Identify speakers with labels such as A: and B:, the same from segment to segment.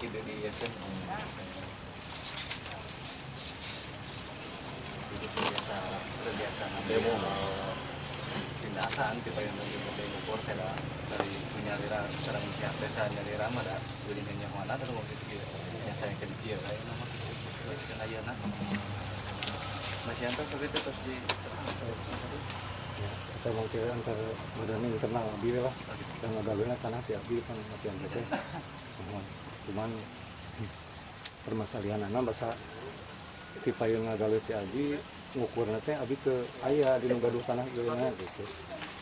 A: tidak diiakan. Jadi terbiasa demo tindakan kita yang lebih ukur saya dari punya lira sekarang siap desa lira mana jadi hanya mana terus waktu itu yang saya ke dia kayak nama itu aja nak masih antar seperti itu terus di
B: kita mau cari antar badan internal abi lah yang ngagawinnya tanah ti abi kan masih antar teh cuman permasalahan anak bahasa ti payung ngagawe ti abi ngukurna teh abi ke aya di nu gaduh tanah ieu na gitu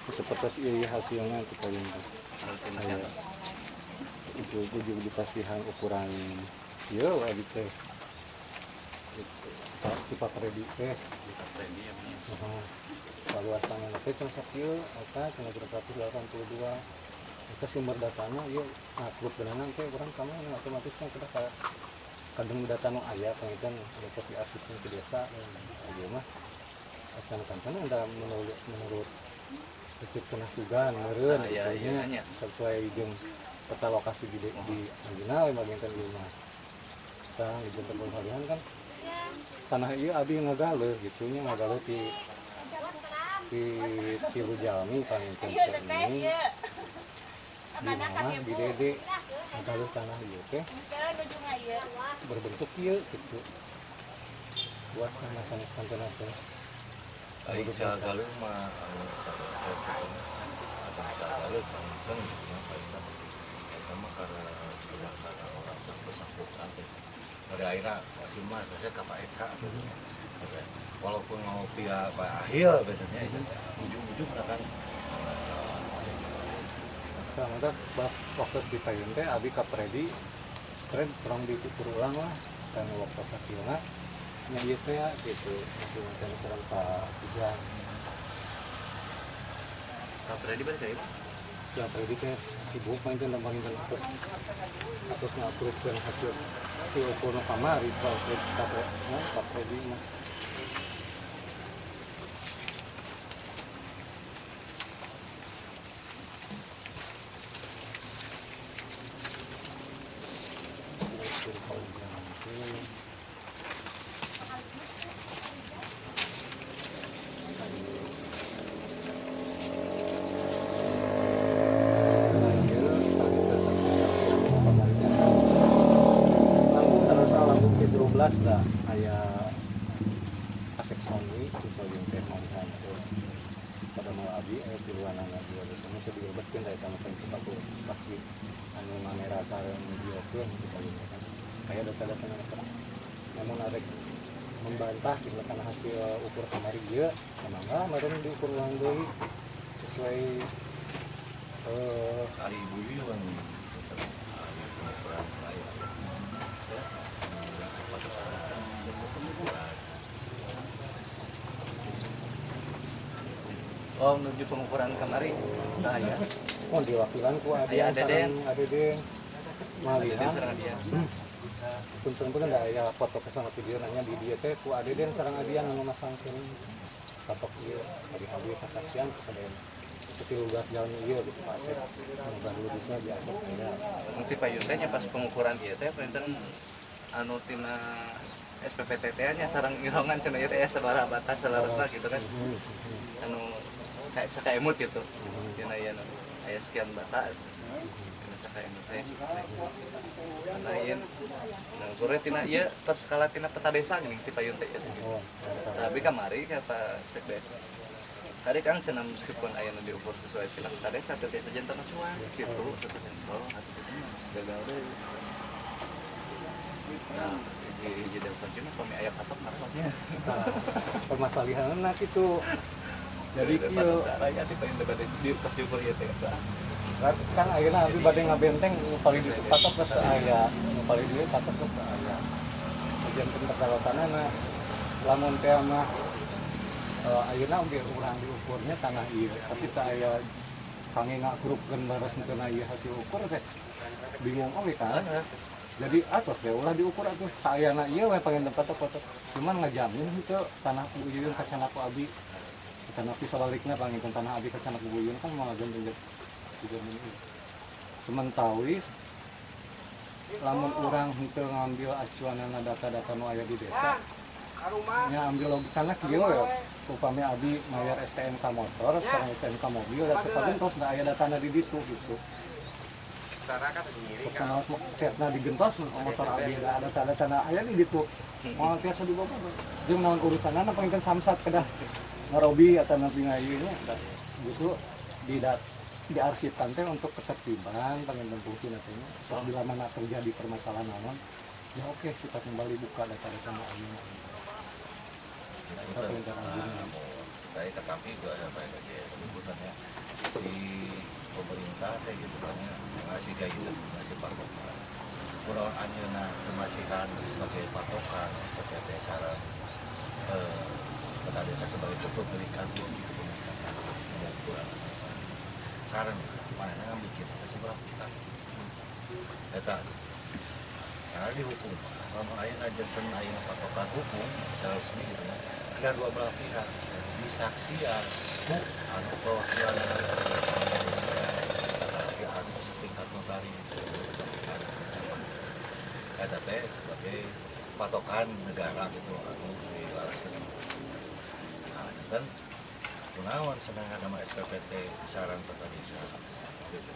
B: seperti ieu hasilnya ti payung aya ujug dipasihan ukuran ieu abi teh di papredi teh valuasinya nanti cuma sakieu eta cuma 382 itu sumber datanya ieu grup gelanang teh urang kami otomatis kan kita kadang data nu aya pengitan untuk diarsipkeun ke desa ieu mah acan-acan anda menurut prinsip penasugan meureun nya sesuai jeung peta lokasi di Anjina bagian kan ieu mah sekarang di Jembatan Harian kan tanah ieu abi ngagaleun gitu nya ngagaleun di Rujami paling ini di mana di Dede ngagaleun tanah ieu teh berbentuk ieu gitu buat masalah kantor teh
A: ai sagaleun mah sagaleun kan sama karena sudah karena orang bersangkutan dari akhirnya cuma saya kapal Eka walaupun mau pihak Pak Ahil biasanya itu ujung-ujung akan
B: maka waktu di payun teh abi kapredi keren kurang diukur ulang lah dan waktu sakilna nya ieu teh gitu macam kurang Pak Ujang
A: kapredi balik kayak
B: ya predi teh sibuk main teh nambangin atas ngaprupkeun hasil ukur kamari Pak Predi mah lah aya asep soni yang teh mangsan pada mau abi aya tiluan anak dua dosen itu diobetkeun dari sama kita tuh saksi anu kamera sareng videokeun kita kan aya data-data nana namun ada membantah di karena hasil ukur kamari ieu mangga meureun diukur ulang deui sesuai
A: kali buyuan oh menuju pengukuran kamari nah ya
B: oh diwakilan ku ada den malihan punten pun enggak aya foto kesana video nanya di dia teh ku ada den sareng adian nu masangkeun satok ieu hari-hari kesaksian kepada seperti lugas jalan ieu gitu Pak Asep baru bisa biasa ya
A: nanti Pak Yun teh pas pengukuran ieu teh printen anu tina SPPT nya sareng irongan cenah ieu teh sabaraha batas salarasna gitu kan anu kayak sakaemut gitu tina ieu aya sekian batas tina sakaemut teh nah ieu nah gore tina ieu per skala tina peta desa geuning ti Payun teh tapi kamari kata sekdes tadi kan cenah meskipun aya nu diukur sesuai tina peta desa teh sajen tanah cuan gitu satu sensor gagal deui nah jadi dapat cuma kami aya patok marosnya
B: permasalahanna kitu jadi kieu
A: aya ti Payun teh bade pas diukur ieu teh
B: ras kan ayeuna abi bade ngabenteng nu paling di patok geus teu aya nu paling di patok geus teu aya ujian penterkalosanana lamun teh mah ayeuna oge urang diukurnya tanah ieu tapi teu aya kangge ngagrupkeun baras teu ieu hasil ukur teh bingung oge kan jadi atas deh ulah diukur atuh sayana ieu we pengen tempat foto cuman ngajamin itu tanah buyun kacana ku abi tanah pisabalikna panginten tanah abi kacana ku buyun kan mau ngajamin juga ini sementawis lamun urang henteu ngambil acuanana data-data nu aya di desa nya ambil logikana kieu ya upami abi mayar STNK motor sareng STNK mobil da cepat gentos da aya datana di ditu gitu sok sanaos cetna digentos motor abi da ada data-data aya di ditu moal tiasa dibawa jeung naon urusanana pangkeun samsat kedah ngarobi atau nabi ngayunya justru diarsipkan teh untuk ketertiban pengen fungsi nantinya bila mana terjadi permasalahan naon ya oke kita kembali buka data-data ini kita perencanaan
C: saya tetapi juga ada banyak kebutuhannya si pemerintah kayak gitu kan ya ngasih guidance ngasih patokan kurang anjeuna kemasihan sebagai patokan sebagai saran kota desa sebagai kepemilikan karena mana ngambil kita sebelah kita data karena dihukum kalau ayah ngajarkan ayah patokan hukum secara resmi gitu ya ada dua belah pihak disaksian anu perwakilan dari anu setingkat notaris ada teh sebagai patokan negara gitu anu dilaras nah kan kunaon sedangkan nama SPPT saran kota desa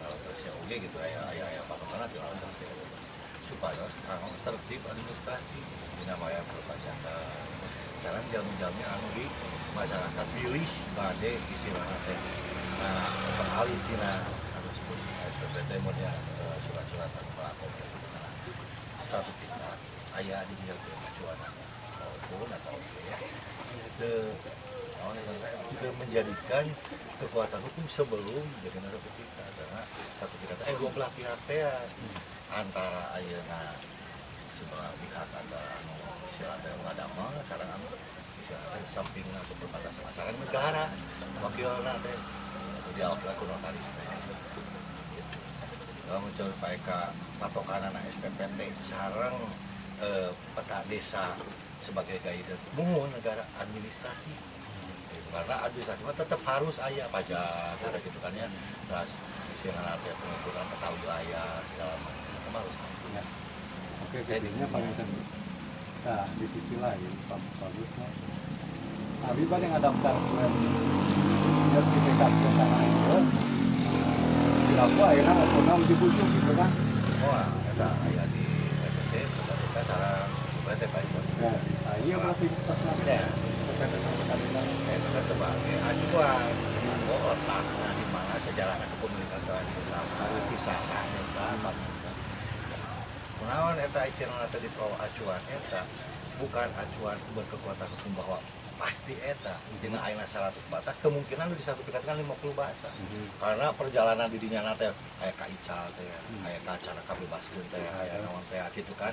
C: kalau tersia oge gitu aya patokan atau tersia supaya sekarang tertib administrasi dinamaya perpajakan sekarang jamu-jamu anu di masyarakat pilih bade istilahnya teh nah pengalih tina anu sebut SPPT modnya surat-surat anu pelakon satu tingkat aya di dieu acuan maupun atau ya itu menjadikan kekuatan hukum sebelum jadi narkotika karena satu tingkat dua belah pihak teh antara ayeuna sebelah pihak ada anu istilahnya ngadama sareng anu istilahnya sampingna perbatasan masyarakat negara wakilna teh diawakil ku notaris teh gitu. Kalau mencoba ka patokanana SPPT sareng peta desa sebagai guidance muhun negara administrasi karena administrasi tetap harus aya pajak ada gitu kan ya terus istilahnya pengaturan peta wilayah segala macam harus
B: ya. Oke, jadinya paling sendiri. Nah, di sisi lain, Pak Bagusnya, Abi pada ngadaptar ya di PKP sana itu, dilaku akhirnya nggak uji bujuk gitu kan?
C: Wah, ada ayah di PTC, kota desa, cara berarti Pak Ibu.
B: Ya, iya berarti pas nanti
C: Ya,
B: PKP sama kalian.
C: itu sebagai acuan, otaknya di mana sejarahnya kepemilikan telah disahkan, dipisahkan, apa menawan eta istilahna tadi bawa acuan eta bukan acuan berkekuatan hukum bahwa pasti eta dina ayeuna 100 bata kemungkinan di satu tingkat kan 50 bata karena perjalanan di dinya teh aya ka ical teh aya ka acara kabebaskeun teh aya naon teh kitu kan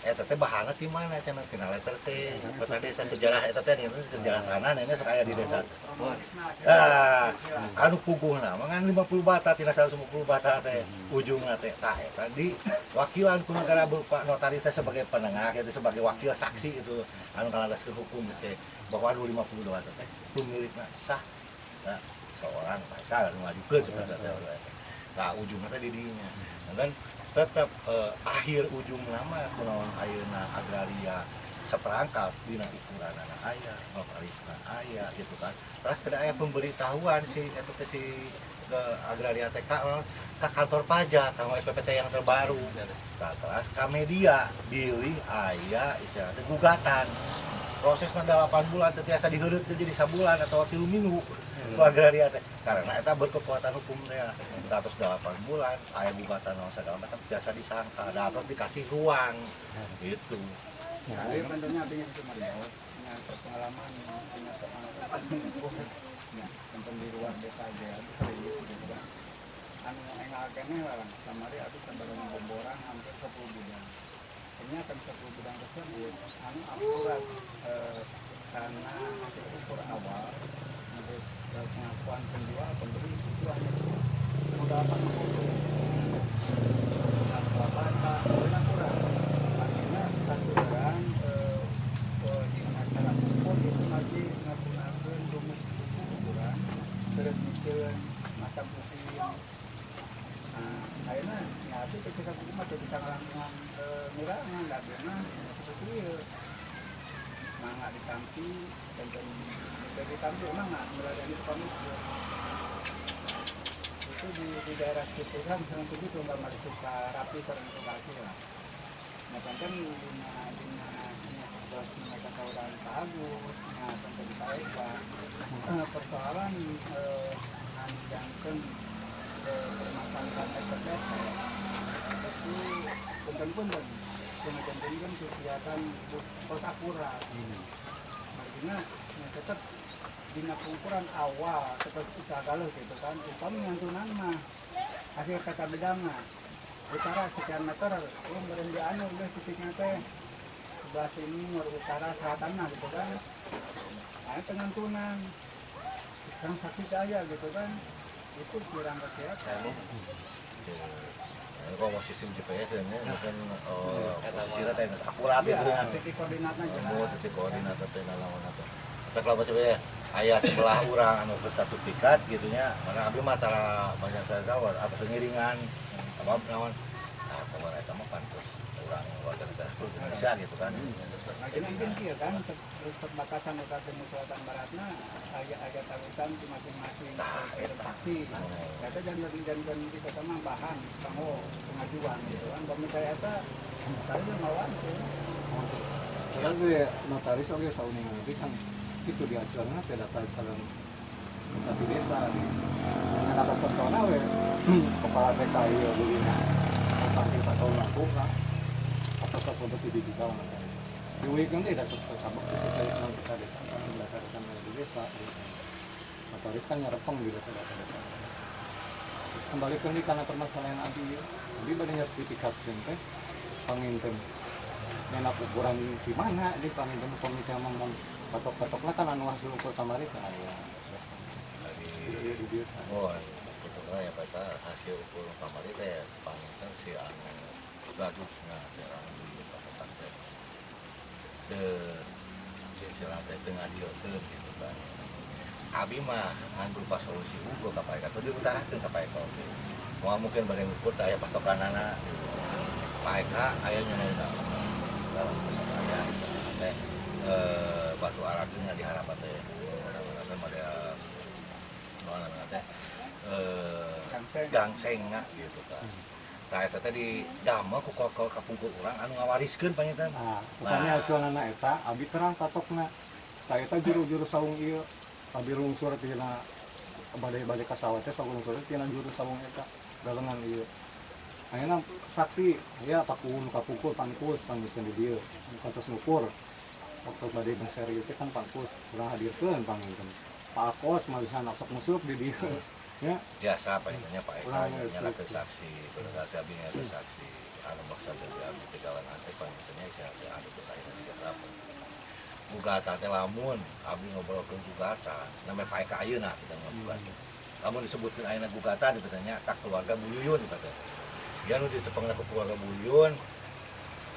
C: eta teh bahana ti mana cenah tina letter C kota desa sejarah eta teh sejarah tanah nenek sok aya di desa anu puguhna mangan 50 bata tina 150 bata teh ujungna teh tah eta di wakilan ku negara berupa notaris teh sebagai penengah itu sebagai wakil saksi itu anu ngalandaskeun hukum teh bahwa 50 bata teh pemilikna sah nah, seorang mereka ngajukeun sebenarnya nah ujungna teh di dinya dan tetap akhir ujung nama kunaon ayeuna agraria seperangkat dina ukuranana aya notarisna aya gitu kan terus kada aya pemberitahuan si eta teh si agraria TK ke kantor pajak sama SPPT yang terbaru nah, terus ke media pilih aya istilahnya gugatan prosesnya 8 bulan tetiasa diheureuh jadi sabulan atau 3 minggu ku agraria teh karena eta berkekuatan hukum teh 108 bulan aya gugatan segala macam biasa disangka da terus dikasih ruang gitu.
B: Ya, tentunya ada yang cuma punya pengalaman, punya pengalaman tentang di luar desa aja, itu kan. Anu enggaknya orang, kamari aku sembarang bomboran hampir 10 bidang. Ini akan 10 bidang tersebut, anu akurat karena hasil ukur awal, menurut pengakuan penjual pembeli itu hanya sudah 80. Apa kurang kurang. Akhirnya satu orang di masyarakat pun itu masih menggunakan rumus ukuran terus bikin macam putih
D: akhirnya ya itu ketika rumah jadi tanggalan mirangan nggak benar seperti itu nah nggak ditampi dan dari tampi emang nggak melayani komit itu di daerah situ kan misalnya begitu nggak masih suka rapi sering suka lah nah kan bos mereka tahu dan Pak Agus nah sampai di Pak Eka persoalan jangan permasalahan SPPT itu punten-punten kemudian kan kegiatan pos akurat artinya tetap dina pengukuran awal seperti usaha galuh gitu kan upami nyantunan mah hasil kata bedana utara sekian meter kemudian di anu udah titiknya teh sebelah sini utara selatan nah gitu kan nah pengantunan yang saksi saya gitu kan itu kurang kesehatan
C: kalau mau sistem GPS ini mungkin posisinya teh akurat itu kan
D: titik koordinatnya
C: titik koordinat teh nalawan atau tapi kalau masih ayah sebelah orang anu satu pikat gitunya mana abdi mah tara banyak saya tahu atau pengiringan apa naon nah kemarin itu mah pantas orang warga negara Indonesia gitu kan
D: jadi mungkin sih kan perbatasan utara dan selatan baratnya agak tahutan di masing-masing faksi kata jangan kita sama bahan kamu pengajuan gitu kan pemerintah eta saya melawan tuh
B: kalau gue notaris oke sauni nanti kan itu diajuannya tidak ada salam satu desa dengan apa contohnya we kepala TKI ya begini samping satu lakukan atau untuk digital di weekend tidak tersabak di situ yang kita desa kan berdasarkan di desa notaris kan nyerepeng di desa-desa terus kembali ke ini karena permasalahan abi banyak sertifikat teh penginten enak ukuran di mana di penginten komisi yang ngomong patok-patoknya kan anu hasil ukur kamari kan ya
C: oh itu kan ya kita hasil ukur kamari teh penginten si anu gaduhnya jalan di patokan teh istilah teh tengah dia gitu kan abi mah ngan berupa solusi ukur ka paeka teh diutarakeun ka paeka mau mungkin bareng ukur aya patokanana paeka aya nyeuna dalam aya teh batu arakeun di harapan teh mudah-mudahan pada mana teh gangsengna gitu kan nah eta tadi damel ku kapungkur urang anu ngawariskeun panyetan.
B: Nah, bukannya acuanana eta abi terang patokna. Ka eta juru-juru saung ieu abi lungsur tina bade-bade ka sawah teh saung lungsur tina juru saung eta dalengan ieu. Ayeuna saksi ya kapungkur pangkus pangikeun di dieu. Kantos ngukur. Waktu bade serius kan pangkus urang hadirkeun pangikeun. Pak Akos malihan sok musuk di dieu. Ya
C: biasa apa namanya Pak Eka nyalakan saksi pada saat abi nyalakan saksi anu maksa dari abi tegalan ante panitanya saya anu ke saya tidak apa gugatan teh lamun abi ngobrolkeun gugatan namanya Pak Eka ayeuna kita ngobrol lamun disebutkeun ayeuna gugatan itu tanya ka keluarga Bu Yuyun kata dia nu ditepengna ke keluarga Bu Yuyun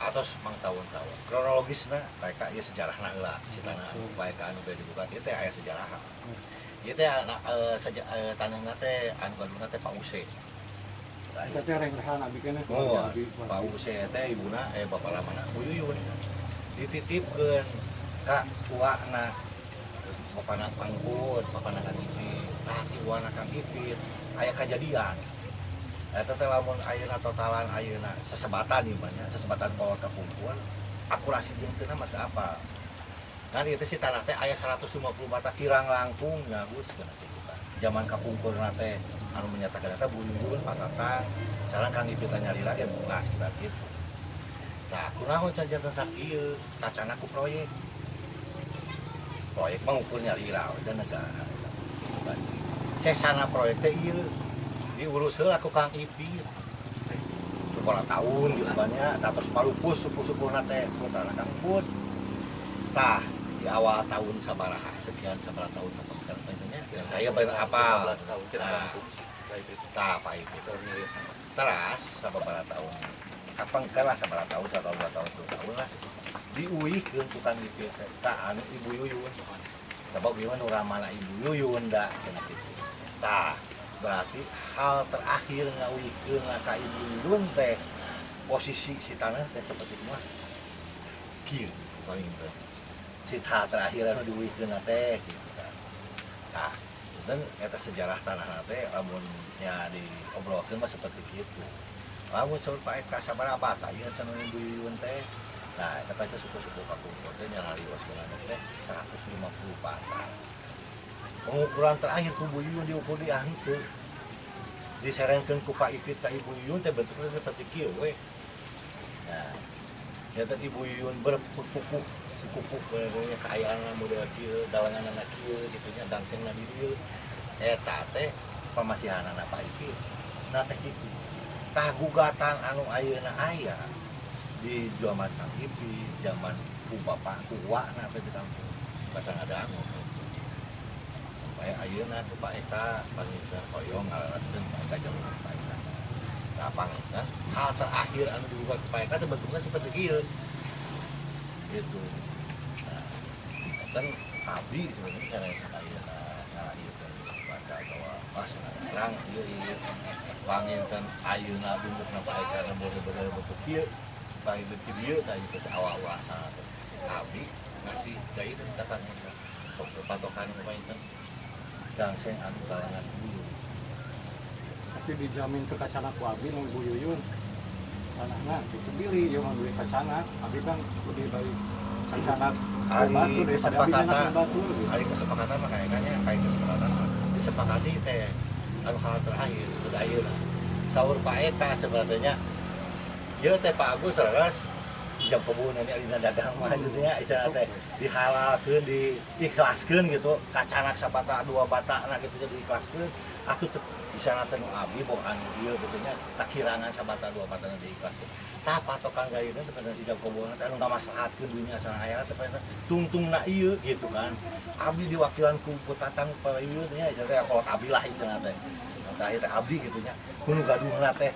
C: atos mang tahun-tahun kronologisna Pak Eka ieu sejarahna heula citana Pak Eka anu bade gugatan ieu teh aya sejarahna ieu teh tanahna teh anu gaduna teh Pak Use.
B: Eta teh rengrehan abi keneh
C: Oh, Pak Use teh ibuna bapak lamana Bu Yuyun. Dititipkeun ka uwana bapana Pangkut, bapana Kang Ipit. Nah, ti uwana Kang Ipit aya kajadian. Eta teh lamun ayeuna totalan ayeuna sesebatan ieu mah sesebatan power kapungkur akurasi jeung teu mah teu apa. Nah itu si tanah teh aya 150 mata kirang langkung nyagus zaman kapungkur teh anu menyatakan eta Bu Yuyun Pak Tatang sareng Kang Ipit nyarira ge bungas kita gitu. Nah kunaon sajanten sakieu kacana ku proyek mah ukur nyarira dan negara. Sesana proyek teh ieu diurus heula ku Kang Ipit. Sekolah tahun gitu banyak terus palupus suku-sukuna teh ku tanah Kang Put. Tah di awal tahun sabaraha sekian sabaraha tahun apa katanya saya bayar apa
A: 15 tahun kita langsung
C: tah Pak Ipit terus sabaraha tahun kapan kalah sabaraha tahun 1 tahun 2 tahun 3 tahun lah diuihkeun ku Kang Ipit tah anu Ibu Yuyun sabab ieu nu ramana Ibu Yuyun da cenah kitu tah berarti hal terakhir ngawikeun ka Ibu Yuyun teh posisi si tanah teh seperti mah kieu paling teh si hal terakhir anu diwikeun teh gitu kan. Nah, dan eta sejarah tanah teh lamun nya diobrolkeun mah seperti kitu. Lamun saur Pak Eka sabaraha bata ieu cenah Ibu Yuyun teh. Nah, eta teh suku-suku kakumpul teh nya ngaliwaskeun teh 150 bata. Pengukuran terakhir ku Bu Yuyun diukur di ahli diserenkeun ku Pak Ipit ka Ibu Yuyun teh bentuknya seperti kieu we. Nah, nyata Ibu Yuyun berpupuk benernya kaayaan model kieu, dalangan anak kieu gitu nya dangsengna di dieu. Eta teh pamasihanana Pak Ipit. Nah teh kitu. Tah gugatan anu ayeuna aya di zaman Kang Ipit, zaman ku bapak kuwana teh di kampung. Batang ada anu. Supaya ayeuna tu Pak Eka panginten hoyong ngalaraskeun Pak Eka jeung Pak Eka. Nah, panginten hal terakhir anu dibuka ke Pak Eka teh bentuknya seperti kieu. Gitu. Nah, kan abdi sebenarnya cara ayeuna ieu teh baca bahwa pas terang ieu panginten ayeuna bentukna Pak Eka na bener-bener bentuk kieu. Panginten kieu tah ieu teh awal-awal sangat abdi ngasih dai teh tatanya. Sok patokan panginten dangseng anu kalangan dulu.
B: Tapi dijamin ke kacana ku abdi nu Ibu Yuyun tanahna itu bili yang duit kacana abdi kan lebih baik kacana batu daripada abdi nyanak batu gitu.
C: Hari kesepakatan mah kayaknya kesepakatan mah disepakati teh anu hal terakhir udah ayeuna saur Pak Eka sebenarnya ieu teh Pak Agus leres jam kebun ini alina dagang mah gitu nya istilah teh dihalalkeun diikhlaskeun gitu kacanak sabata 2 bata na gitu jadi diikhlaskeun atuh bisa teh nu abdi boh anu ieu gitu nya tak kirangan sabata 2 bata na diikhlaskeun tah patokan gayeuna teh pada di jam kebun teh anu ngamaslahatkeun dunya sana aya teh tungtungna ieu gitu kan abdi diwakilan ku Putatang Payuyun nya istilah teh kolot abdi lah istilah teh terakhir teh abdi gitu nya kudu gaduhna teh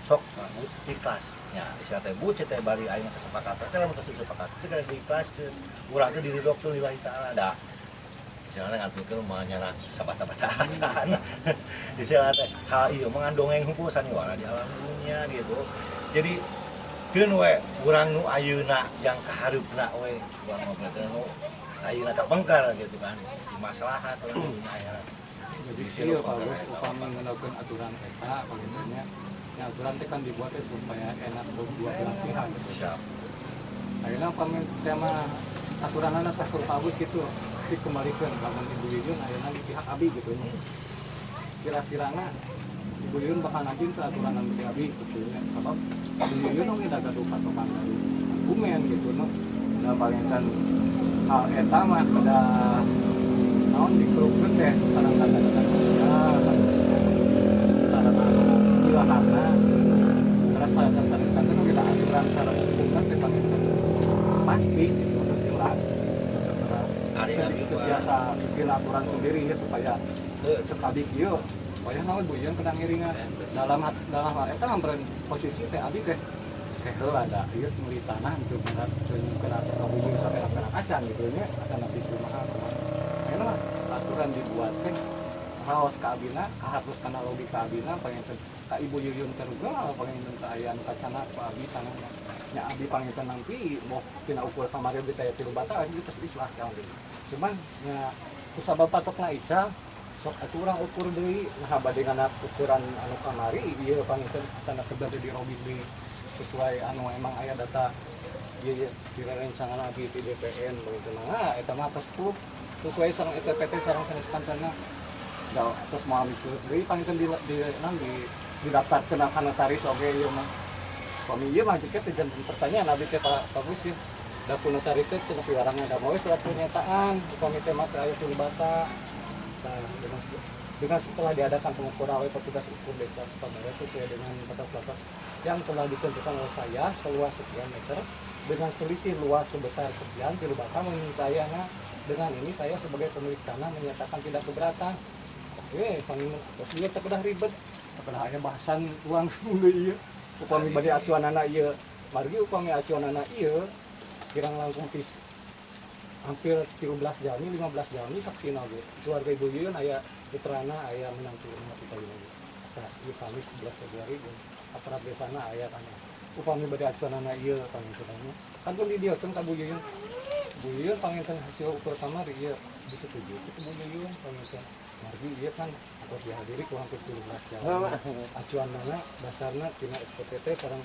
C: sok ikhlas nya istilah teh buce teh bari ayeuna kesepakatan teh lamun geus kesepakatan teh kada diikhlaskeun urang teh diridokkeun lillahi taala da istilahna ngantukeun mah nyana sabata-bata acan istilah teh hal ieu mangandongeng hungkul saniwara di alam dunia gitu jadi keun we urang nu ayeuna jang kahareupna we urang mah berarti nu ayeuna kapengker gitu kan di maslahat urang dunia aya
B: Jadi ieu Pak Gus upami ngeunakeun aturan eta palintennya ya aturan teh kan dibuat supaya enak buat dua belah pihak gitu.
C: siap
B: Ayeuna upami tema aturanna ka Pak Gus gitu dikembalikan lamun Ibu Yuyun ayeuna di pihak abdi gitu nya. Kira-kirana Ibu Yuyun bakal nanti ke aturan anu di abdi gitu nya. Sabab Ibu Yuyun oge da gaduh patokan dari argumen gitu no. Da palinten hal eta mah kada naon dikeluhkeun teh sareng kata-kata ya sareng ilahana terus sanes-saneskan teh kita aturan sareng hukumna teh palinten pasti terus jelas.
C: hari abdi
B: Biasa bikin aturan sendiri ya supaya cek abdi kieu supaya naon Bu Yuyun kena ngiringan dalam hal eta ngamperen posisi teh abdi teh heula da ieu meuli tanah untuk kena Bu Yuyun sampai kena acan gitu nya acan abdi kumaha ayeuna mah aturan dibuat teh raos ka abdina kahartos kana logika abdina panginten ka Ibu Yuyun terugal panginten ka aya anu kacana ku abdi tanahna nya abdi panginten nampi mau tina ukur kamari abdi teh 3 bata abdi geus islah ka abdi cuman nya kusabab patokna ical sok aturan ukur deui nah badengana ukuran anu kamari ieu panginten tanda kerja di robi deui sesuai anu emang aya data ieu direncanakan abdi di DPN panginten nah eta mah tos sesuai sareng ETPT sareng sanes kantorna da terus moal mikir deui panginten di didaftarkeun ka notaris oge ieu mah pami ieu mah jika teh pertanyaan abdi teh Pak Gus ya da ku notaris teh teu pilarangna da moal surat pernyataan upami teh mah aya 3 bata. Nah, dengan setelah diadakan pengukuran oleh petugas ukur desa Sukabaya sesuai dengan batas-batas yang telah ditentukan oleh saya seluas sekian meter dengan selisih luas sebesar sekian kilo bata menurut dengan ini saya sebagai pemilik tanah menyatakan tidak keberatan. Oke, terus dia terkedah ribet, terkedah hanya bahasan uang dulu iya. Upami bade acuanana iya, margi upami acuanana iya, kirang langkung hampir 13 jam, 15 jam ini saksi nabi keluarga Ibu Yuyun aya putrana aya menantu rumah kita ini. Nah, ieu Kamis 11 Februari aparat desana aya kana. Upami bade acanana ieu pangintenannya. Kan pun di dieu kan ka Bu Yuyun. Bu Yuyun panginten hasil ukur kamar ieu disetujui itu Bu Yuyun panginten. Margi ieu kan harus dihadiri ku hampir 17 jam. Acuanana dasarna tina SPPT sareng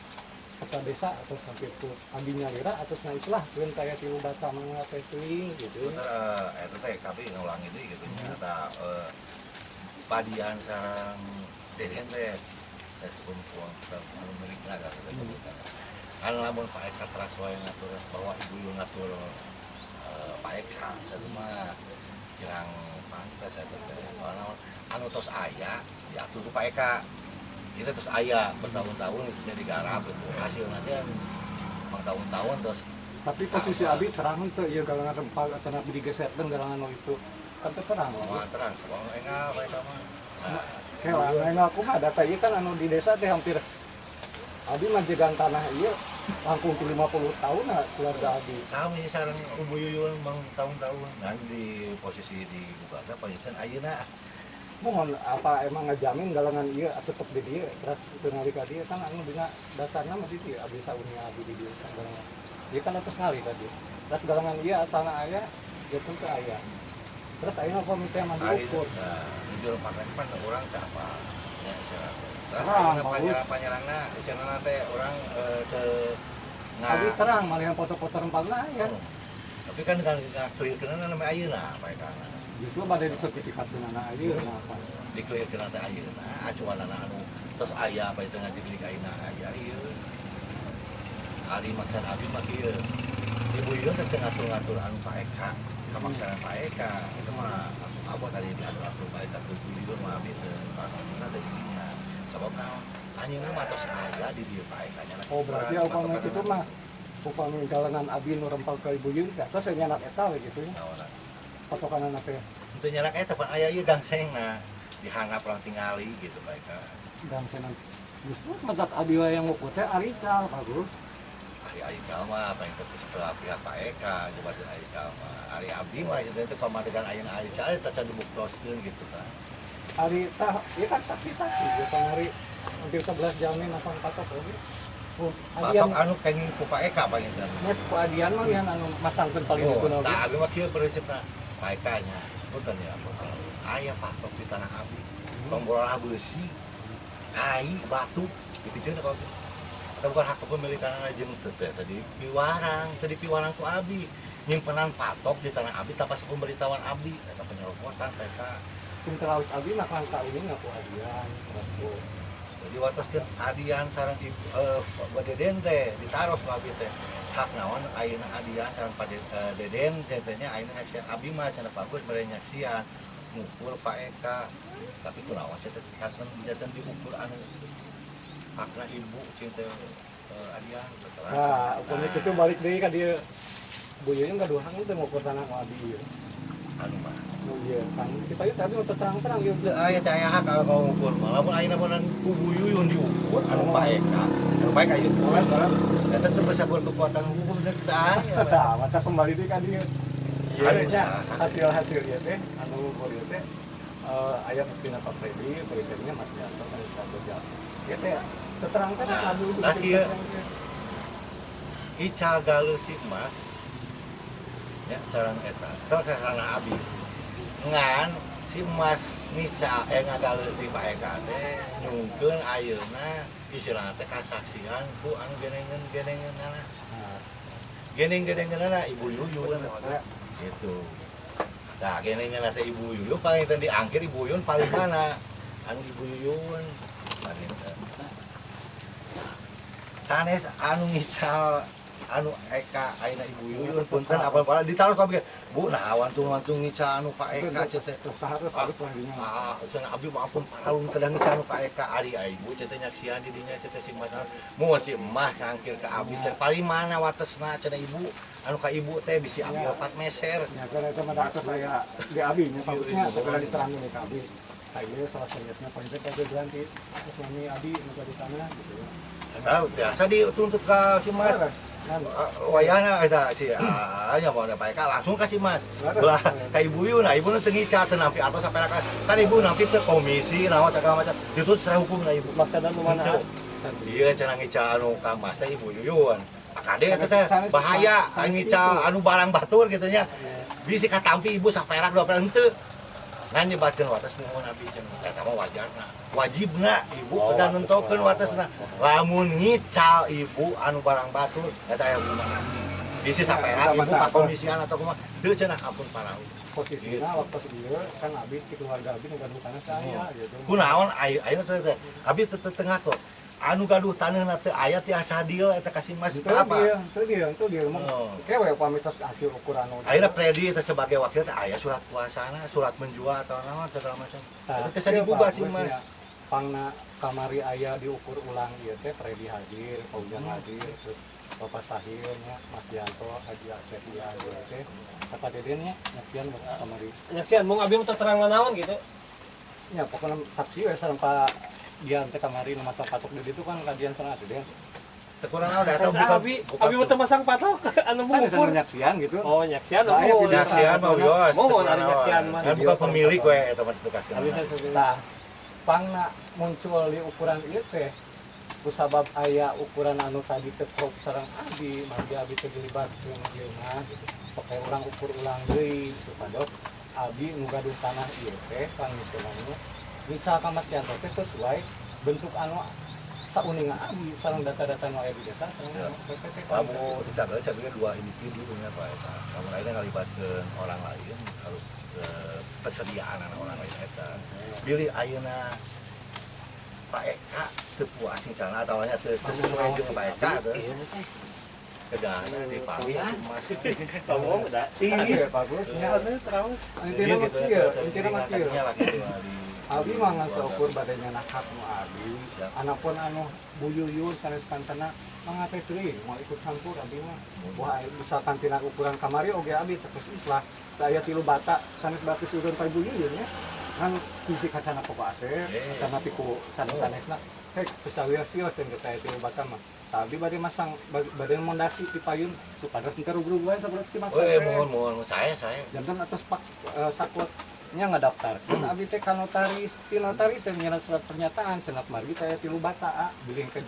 B: kepala desa atau sampai ku abinya lira atau na islah keun kaya tilu bata mangga teh teuing gitu.
C: Eta teh kami ngulangi deui gitu nya eta padian sareng deden teh pun milikna kan kan lamun Pak Eka teras wae ngatur bahwa ibu yang ngatur Pak Eka saduma kirang pantas eta teh anu tos aya diatur ku Pak Eka itu terus aya bertahun-tahun itu jadi garap itu hasilnya dia tahun-tahun terus
B: Tapi posisi abi terang teu ieu galangan rempal atau nabi digeserkeun galangan nu itu kan teu terang.
C: wah terang sabang enggak mereka mah
B: Kelang aku mah data ieu kan anu di desa teh hampir abi majegan tanah ieu langkung 50 tahun keluarga abi.
C: sami sareng Ibu Yuyun mang tahun-tahun dan di posisi di buka panjeukeun ayeuna
B: Mohon apa emang ngajamin galangan ieu tetep di dieu terus teu ngali ka dieu kan anu dina dasarna mah di dieu abi saunya abi di dieu kan galangan. Ieu kan atas ngali tadi. Terus galangan ieu asalna aya gitu teh aya. Terus ayeuna komite mah diukur.
C: jujur pan orang teh apa ya istilahna terus
B: Ah,
C: ayeuna
B: bagus.
C: panyerangna istilahna teh urang teu
B: Abi terang malihan foto-foto rempalna aya.
C: tapi kan clear-keun namanya ayeuna mereka
B: Justru pada di sertifikat anak aja apa?
C: dikelir-keun teh ayeuna acuanana anu terus aya apa itu ngajibli ka ayeuna aya ieu ari makan abi mah kieu Ibu Yuyun teh ngatur-ngatur anu Pak Eka kamaksanan Pak Eka itu mah abah tadi diatur-atur Pak Eka tuh Yuyun mah abi teu panonna teh dinya sabab naon anjeunna mah tos aya di dieu Pak Eka nya
B: Oh berarti upami itu mah upami galangan abi nu rempal ke Ibu Yun ka tos nyanak eta we gitu ya. Patokanan teh
C: Untuk nyarak eta pan aya ieu gangsengna dihangap lang tingali gitu Pak Eka
B: gangsenan. Justru matak abi wae yang ngukur teh Arical bagus.
C: Ari Calma apa yang terus sebelah pihak Pak Eka coba dengan Ari Calma Ari Abdi mah itu pamadegan ayeuna Ari Calma eta can dibuktoskeun gitu kan
B: Ari tah ieu kan saksi-saksi gitu hari hampir 11 jamin asal patok oge. Oh, adian
C: patok anu kenging ku Pak Eka apa gitu
B: nes ku adian mah yang anu masangkeun paling
C: oh
B: dikeun oge.
C: tah abi mah kieu prinsipna Pak Eka nya punten ya aya patok di tanah abi tombolan beusi kai batu dipikeun ka kita bukan hak kepemilikan jeung tadi piwarang ku abi nyimpenan patok di tanah abi tanpa pemberitahuan abi eta penyerobotan mereka
B: Sing terlaus abi mah kan kauning ngaku adian terus ku
C: jadi wataskeun adian sareng deden teh ditaros ku abi teh hak naon ayeuna adian sareng deden teh nya ayeuna nyaksian abi mah cenah bagus mere nyaksian ngukur Pak Eka tapi kunaon teh jaten diukur anu hakna ibu cinta adian setelah
B: Nah, upami itu balik deui ka dieu. Bu Yuyun kaduhang teh ngukur tanah ku abi ieu.
C: anu mah
B: Nu ieu kan kita ieu tadi untuk terang-terang ieu.
C: aya teh aya hak kalau ngukur mah lamun ayeuna pun kubu Yuyun diukur anu Pak Eka anu baik aya ukuran barang eta teh bisa berkekuatan hukum teh teu aya
B: Tah, mata kembali deui ka dieu. Ieu
C: Anu
B: nya
C: usaha.
B: hasil-hasil ieu teh anu ngukur ieu teh aya buktina Pak Freddy, periziannya Mas Yanto kan kerja. Ieu teh terang-terang
C: Nah,
B: adu
C: tas ieu. Ica galuh si Mas ya sareng eta tong sareng abi ngan si Mas Nica ngagaluh di Pak Eka teh nyungkeun ayeuna istilahna teh kasaksian ku anu genengeunana geneng-genengeunana Ibu Yuyun gitu nah genengeunana teh Ibu Yuyun paling teu diangkir Ibu Yuyun paling mana anu Ibu Yuyun paling sanes anu ngical anu Eka ayeuna Ibu Yuyun punten apa ditaruh ka Bu nah wantung ngical anu Pak Eka cete
B: terus harus ladinya.
C: cenah abdi mah ampun paraun kedah ngical anu Pak Eka ari ibu cete nyaksian di dinya cete si Mas mun si Emah ngangkir ka abdi cenah paling mana watesna cenah Ibu anu ka Ibu teh bisi abdi 4 meser
B: Ya karena itu mah atas saya di abi nya bagusnya segera diterangin ke abi. Kayak salah satunya poin teh kayak ganti atas mami abi nu di tanah gitu ya.
C: tahu biasa dituntut ka si Mas wayana eta si nya mau ada Pak Eka langsung kasih Mas. Belah ka ibu yun, ibu nu teu ngica teu nampi atos sampai kan ibu nampi teu komisi naon segala macam. Itu secara hukum na ibu.
E: Maksudna nu mana?
C: Iya cenah ngica anu ka Mas teh ibu yuyun. Akade eta teh bahaya ngica anu barang batur gitu nya. Bisi katampi ibu saperak 2 perak henteu. Ngan nyebatkeun wates muhun abi cenah. Eta mah wajarna. Wajibna ibu udah nentokeun watesna. Lamun ngical ibu anu barang batur eta aya gimana? Bisi saperak ibu ka komisian atau kumaha? Teu cenah ampun parah.
B: Posisinya waktu ieu kan abi di keluarga abi nu gaduh tanah saya gitu.
C: Kunaon ayeuna teh abi teu tengah kok. Anu gaduh taneuhna teu aya tiasa deal eta kasih Mas
B: Itu
C: apa?
B: dia mah kewe pamitos hasil ukuran nu.
C: Ayeuna Predi teh sebagai wakil teh aya surat kuasana, surat menjual atau naon segala macam. Itu teh dibuka sih Mas.
B: Pangna kamari aya diukur ulang ieu teh Predi hadir, Paujan hadir, terus Bapak Sahilnya, Mas Yanto, Haji Asep ieu teh. Kata dedennya nyaksian kamari.
E: Nyaksian mau abi teu terang naon gitu.
B: Ya pokoknya saksi we sareng Pak Dian teh kamari nu masang patok di ditu kan kadian sana Deden.
C: Teu kurang naon eta bukan
E: Abi teu masang patok anu
B: Kan
E: mengukur.
B: nyaksian gitu.
E: Oh, nyaksian
B: Nah, aya
E: oh.
C: Nyaksian mah wios.
E: Mohon ari nyaksian mah.
C: Kan bukan pemilik we eta mah ditugaskeun.
E: Abi teh
B: Nah, pangna muncul di ukuran ieu teh kusabab aya ukuran anu tadi teh prop sareng abi, mangga abi teh dilibatkeun ieu mah gitu. Pakai urang ukur ulang deui supados abi nu gaduh tanah ieu teh pangitunannya mical ka Mas Yanto teh sesuai bentuk anu sauninga abi sareng data-data nu aya di desa sareng PPT
C: Kamu dicatat dua individu nya Pak eta. Kamu lainnya ngalibatkeun orang lain harus persediaan anak orang lain eta. Bilih ayeuna Pak Eka teu puas micalna atau nya teu sesuai jeung Pak Eka teh. Kedana di pamit Mas.
E: kamu udah
B: ini bagus nya
E: terus
B: intina mah kieu intina mah kieu
C: Nya lagi tuh di
B: abi mah ngan saukur badanya hak nu abi anapun anu buyuyun sanes kantana mangate teuing mau ikut campur abi mah wah misalkan tina ukuran kamari oge abi terus islah saya 3 bata sanes batis udon ka buyuyun nya kan bisi kacana pokok ase kacana piku sanes-sanesna hek pesawias sieus yang kita 3 bata mah tapi bade masang bade mondasi di payun supados engke rubrug-ruguan sabelas ki maksa
C: mohon saya
B: jantan atas pak saklot nya ngadaftar kan abi teh ka notaris ti notaris teh nyerat surat pernyataan cenah margi saya 3 bata biling ke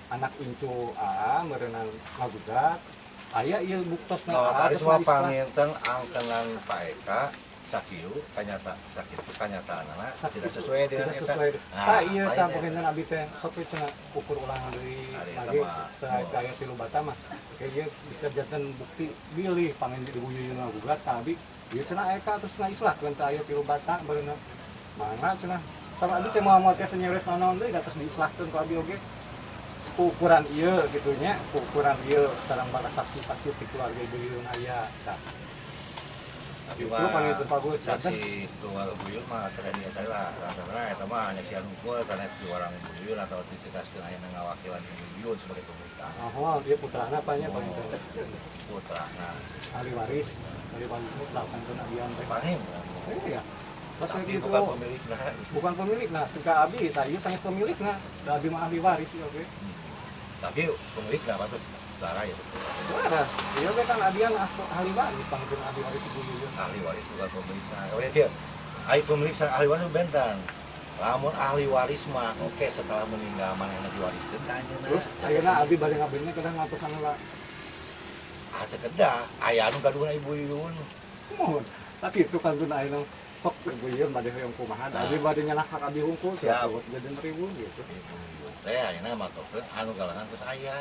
B: anak incu meureunang ngagugat aya ieu buktosna
C: notaris mah panginten angkenan Pak Eka sakieu kanyataanna tidak sesuai dengan eta.
B: Nah, iya tah pokona abi teh sok we cenah ukur ulang deui lagi teh aya 3 bata mah kayak bisa jantan bukti bilih pangen di buyuyun ngagugat tapi ieu cenah Eka terus na islah kan teh aya 3 bata beuneu mana cenah sama abi teh mau tes nyeres naon deui terus diislahkeun ku abi oge ukuran ieu gitu nya ukuran ieu sareng para saksi-saksi ti keluarga buyuyun aya tah
C: Tapi
B: itu
C: mah
B: paling bagus
C: saksi keluar buyut mah terjadi eta lah karena eta mah hanya sian hukum karena itu orang buyut atau ditetapkan aya ngawakilan buyut sebagai pemerintah.
B: oh dia putrana apanya paling
C: Putrana
B: ahli waris melakukan penagihan
C: paling
B: iya pas
C: tapi
B: gitu
C: bukan pemilik nah.
B: bukan pemilik nah suka abi tadi sangat pemilik nah abi mah ahli waris ya oke
C: Tapi pemilik nggak patut darah ya
B: ada iya kan adian ahli waris pangkeun ahli waris ibu ieu
C: ahli waris bukan pemilik. Nah, oh ya dia ahli pemilik sareng ahli waris bentan. Lamun ahli waris mah oke setelah meninggal manehna diwariskeun ka anjeunna.
B: terus ayeuna abi bade ngabenya kadang ngatos anu lah
C: Ah teu kedah aya anu gaduhna ibu Yuyun.
B: mohon tapi itu kan guna ayeuna sok ibu ieu bade hoyong kumaha abi bade nyanak hak abi hungkul
C: Siap.
B: jadi 1000 gitu
C: Teh ayeuna mah tokeun anu galangan geus aya.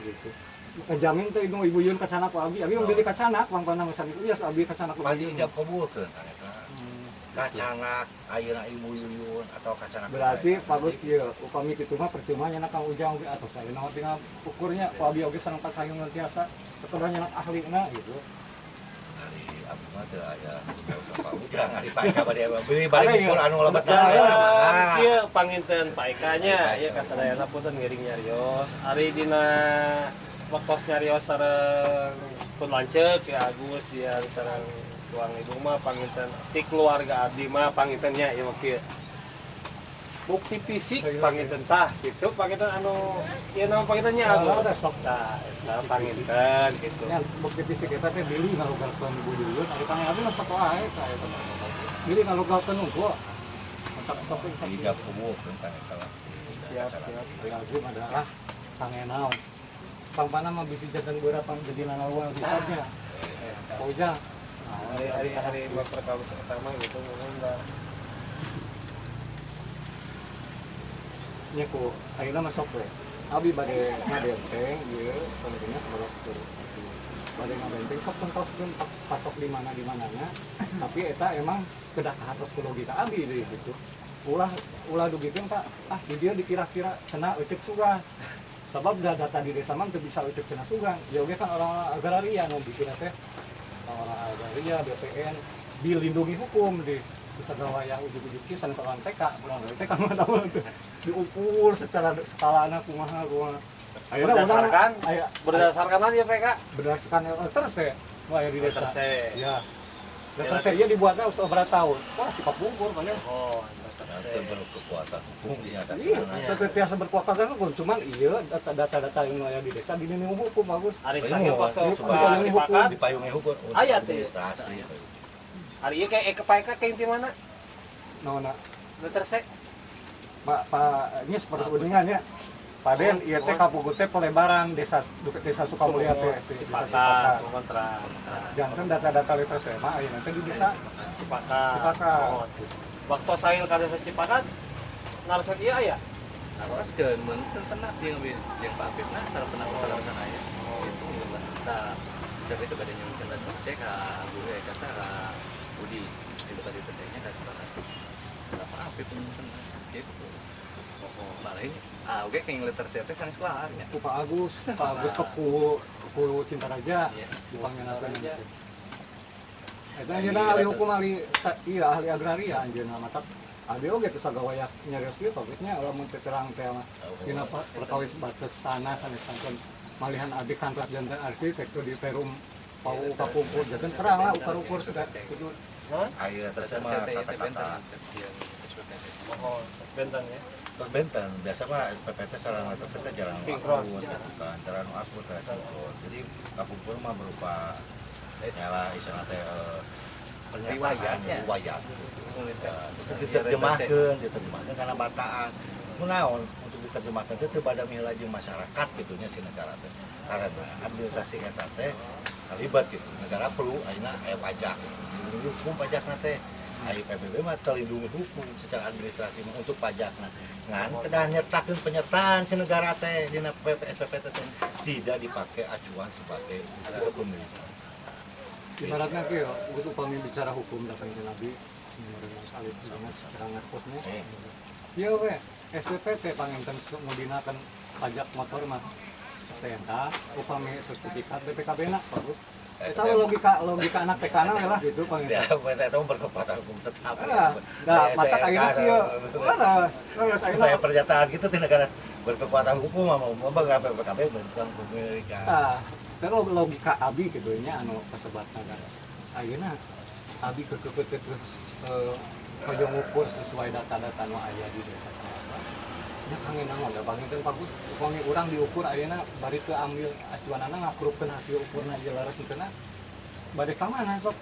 B: gitu kejamin teh ibu Yuyun ka sana ku abi membeli ka sana pangpana mesan itu ya abi ka sana ku
C: Padi ijab kabulkeun eta. Kacanak ayeuna ibu Yuyun atau kacanak
B: berarti bagus kieu upami kitu mah percuma nya Kang Ujang oge atuh saeuna tinggal ukurnya ku abi oge sareng pasayung tiasa setelah nya ahlina gitu
C: hari abdi mah teu aya Pak Ujang ari Pak Eka bade beli balik ukur anu lebetna.
E: Kieu panginten Pak Eka-nya ya kasadayana punten ngiring nyarios ari dina waktos nyarios sareng pun lanceuk ya Agus dia sareng tuang ibu mah panginten ti keluarga abdi mah pangintennya ieu mah kieu bukti fisik panginten tah gitu panginten anu ieu naon pangintennya
B: Oh,
E: Agung
B: udah sok.
E: tah eta panginten gitu
B: Nya bukti fisik eta teh bili ngalogalkeun buduyun ari pangen abi mah sok wae eta eta. Bili ngalogalkeun unggul. Mentak sok
C: Tiga puluh tentang kalau
B: siap lagu adalah pangenaon. Pangpana mah bisi janten beurang jadi nanawan bisanya. Ujang.
E: hari buat perkawis pertama gitu ngomong dah
B: Nya ku ayeuna mah sok we. Abi bade ngadenteng ieu pentingnya sebelah tur. Bade ngadenteng sok pentoskeun patok di mana-nya. Tapi eta emang kedah kahatos ku logika abi deui gitu. Ulah dugikeun Pak. Ah di dieu dikira-kira cenah euceuk sugan. Sabab data di desa mah teu bisa euceuk cenah sugan. Ya oge kan orang agraria nu bikin teh. Orang agraria BPN dilindungi hukum di bisa gawaya ujuk-ujuk sanes orang TK pulang dari TK mah tahu tuh diukur secara skalana kumaha
E: berdasarkan
B: aya
E: berdasarkan aja PK
B: berdasarkan terus ya wah ya di desa
E: terus
B: ya terus saya dibuatnya seberapa tahun wah cepat bungkur banyak
E: oh
C: nanti berkekuatan hukum dinyatakan.
B: iya tetap biasa berkuasa hukum cuman iya data-data yang ada di desa dilindungi hukum bagus
E: hari
C: Ini
E: sakit
C: mau,
E: kosong
B: supaya
E: suka
B: hukum
E: cipakat
C: dipayungi hukum untuk
E: Aya teh.
C: administrasi.
E: hari ieu kayak ke PK kayak di mana
B: nah
E: nu terse
B: Pak ini seperti kuningan ya Paden, iya teh kapugut teh pelebaran desa Sukamulya teh desa
E: cipakat
B: Cipakat.
E: kontrak
B: Jangan data-data literasi mah ayeuna teh di desa
E: cipakat
B: Cipakat.
E: oh waktu sail ka desa cipakat narsek ieu aya
A: naroskeun mun teu pernah jeung Pak Apip nah sareng pernah pelawasan aya itu tah tapi itu bade nyusun dan cek ka guru ka sa Budi itu tadi pentingnya ka sekolah kenapa Apip nyusun gitu malah ini oke kayak literasi teh sanes kelarnya
B: ku Pak Agus ku Cinta Raja
A: Iya.
B: dipanggilnakeun eta ayeuna ahli hukum ahli ahli agraria anjeunna mah abi oge teu sagawaya nyarios kieu bagusnya lamun teu terang teh mah dina perkawis batas tanah sanes sangkeun malihan abi kantor janten arsitek teh di Perum pau kakumpul janten terang lah ukar-ukur sudah kudu
C: Akhirnya tersama kata-kata
E: oh bentang ya
C: Benten, biasa mah SPPT sarang atas itu jarang
E: Sinkron.
C: bukan jarang aku saya sinkron. Jadi kapumpul mah berupa nyala istilah teh
A: Riwayatnya.
C: riwayat.
A: Iya,
C: Diterjemahkan karena bataan. Kunaon untuk diterjemahkan itu pada mila jeung masyarakat gitunya si negara teh. Karena administrasi eta teh kalibat gitu. Negara perlu ayeuna aya pajak. Hukum pajakna teh Ayo PBB mah terlindungi hukum secara administrasi untuk pajakna. Ngan kedah nyertakeun penyertaan si negara teh dina SPPT teh tidak dipakai acuan sebagai pemilik.
B: ibaratnya kieu geus upami bicara hukum datang ke Nabi menurut salib sangat secara ngarposnya ieu we SPPT panginten ngudinakeun pajak motor mah STNK upami sertifikat BPKB na bagus eta logika anak TK na lah gitu panginten
C: Ya, itu berkekuatan hukum tetap.
B: nah mata ayeuna kieu laras
C: Supaya
B: ayeuna
C: pernyataan gitu di negara berkekuatan hukum mah mau enggak PKB bukan pemilikan.
B: tah terus logika abi gitu nya anu kasebat negara ayeuna abi kekeukeut hoyong ngukur sesuai data-data nu aya di desa nya kangen naon da panginten bagus upami urang diukur ayeuna bari teu ambil acuanana ngakrupkeun hasil ukurna ieu laras teu bade ka mana sok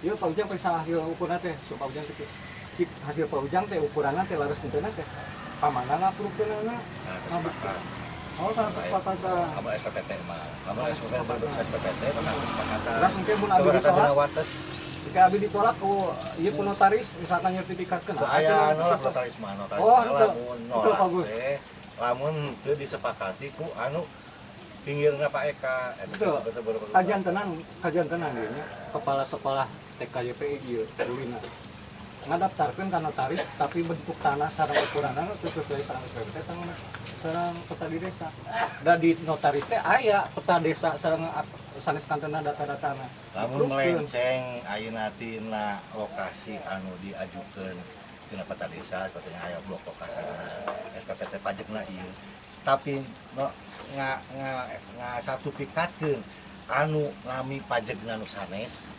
B: ieu Pak Ujang periksa hasil ukurna teh so Pak Ujang teh cik hasil Pak Ujang teh ukuranna teh laras teu teh ka mana ngakrupkeunana
C: Kesepakatan.
B: oh kana kesepakatan
C: Kamu SPPT mah. Kamu SPPT mah kesepakatan.
B: terus mungkin mun abi
C: Kesepakatan
B: ditolak
C: dina wates.
B: jika abi ditolak ieu ku notaris misalkan nyertifikatkeun
C: Aya nolak notaris mah notaris.
B: Oh,
C: mah
B: itu.
C: lamun
B: Itu
C: nolak
B: bagus.
C: teh lamun teu disepakati ku anu pinggirna Pak Eka.
B: Betul. Kajian tenan ieu nya kepala sekolah TKYPI ieu ulina ngadaptarkeun ka notaris tapi bentuk tanah sareng ukuranna teu sesuai sareng SPPT sareng peta di desa. Da di notaris teh aya peta desa sareng sanes kantorna data-datana.
C: Lamun melenceng ayeuna tina lokasi anu diajukeun tina peta desa katanya aya blok lokasi SPPT pajakna ieu. Tapi satu pikatkeun anu nami pajegna nu sanes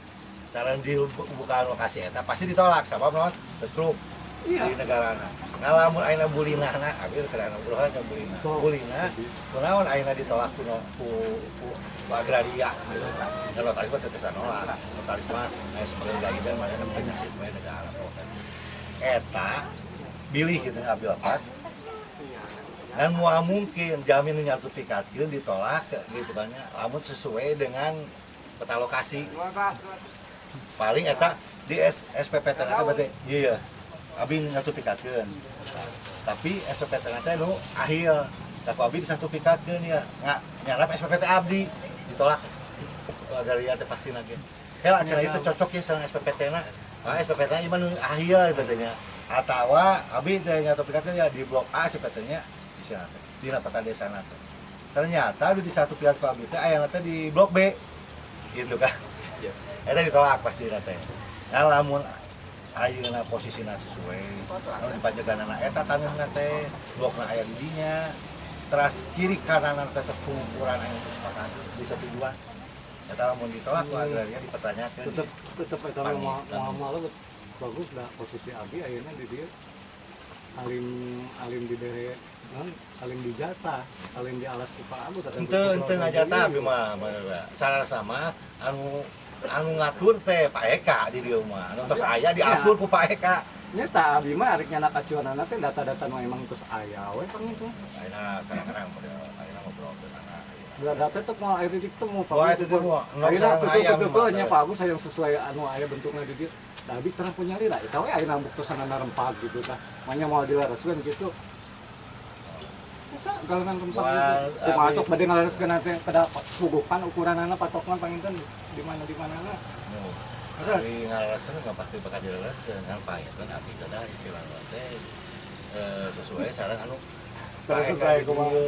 C: cara dibuka lokasi eta pasti ditolak sabab naon tetruk
B: Iya.
C: di negarana. ngalamun ayeuna bulinahna abi teh anu buruhan jeung bulina
B: So.
C: bulina kunaon ayeuna ditolak ku agraria dan notaris mah teu nolak notaris mah aya sebagai gaidan mana penyakit sebagai negara eta bilih gitu abi lapat dan moal mungkin jamin nyertifikatkeun ditolak gitu banyak lamun sesuai dengan peta lokasi paling eta di SPPT teh berarti iya abi nyertifikatkeun tapi SPPT teh nu ahil tapi abi disertifikatkeun ya nyarap SPPT abdi ditolak dari teh pasti lagi hela cenah itu cocok ya sareng SPPT na SPPT nya ieu ahil katanya atawa abi teh nyertifikatkeun ya di blok A SPPT nya bisa di peta desa na ternyata di satu pihak ku abi teh aya teh di blok B gitu kan eta ditolak pasti teh lamun ayeuna posisina sesuai lamun dipajeganana eta taneuhna teh blokna aya di dinya teras kiri kanan teh tos pengukuran aya kesepakatan bisa tujuan eta lamun ditolak ku agraria dipertanyakeun
B: tetep eta mah moal bagus dah posisi abi ayeuna di dieu alim di dere alim di jatah alim di alas ku Pak Agus
C: henteu ngajatah abi mah salah sama anu ngatur teh Pak Eka di dieu mah anu tos aya diatur ku Pak Eka
B: nyata abi mah arek nyana kacuanana teh data-data nu emang terus aya we pangitu
C: ayeuna kadang-kadang ayeuna ngobrol teh
B: udah data tetep mau air di temu Pak
C: wah
B: Agus
C: itu tuh mau
B: ayeuna betul-betulnya Pak Agus yang sesuai anu aya bentukna di dieu da abi terang punyari lah eta we ayeuna buktosanana rempah gitu tah manya mau dilareskeun gitu galangan rempah gitu masuk bade ngalareskeun teh kada sugupan ukuranana patokna panginten di mana na
C: Tapi ngalaraskeun nggak pasti bakal dilaraskeun kan Pak ya kan abdi kada istilahna teh sesuai sareng anu
B: sesuai kumaha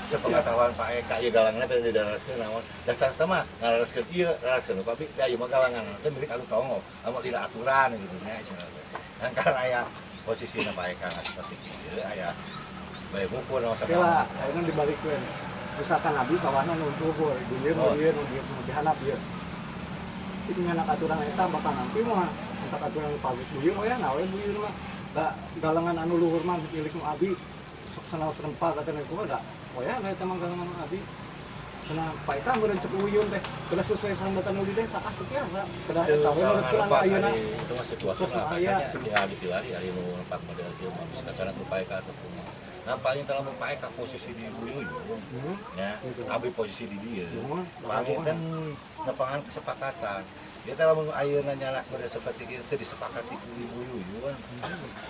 C: sepengetahuan Pak Eka ieu galangna teh dilaraskeun naon dasar mah ngalaraskeun ieu laraskeun Pak Bi da ieu mah galangan teh milik anu tongo anu tidak aturan gitu nya istilahna kan karena aya posisina Pak Eka seperti ieu aya bae buku nu
B: oke lah ayeuna dibalikeun misalkan abi sawana nu tuhur dieu nu dihanap ieu cik anak aturan eta bakal nanti mah entak aturan bagus buyeur we nawe buyeur mah da galangan anu luhur mah milik nu abi sok sanal serempak katana kumaha da we eta mah galangan abi cenah Pak Eka meureun cek uyun teh kada sesuai sareng data nu di desa ah teu biasa kada eta we nu kurang ayeuna
C: itu mah situasi aya tinggal dipilari ari nu nempat model ieu mah bisa cara Pak Eka atau kumaha nampaknya kalau Pak Eka posisi di buyut ya abi posisi di dia panginten nepangan kesepakatan dia kalau mau ayeuna nyala pada seperti itu disepakati ku buyut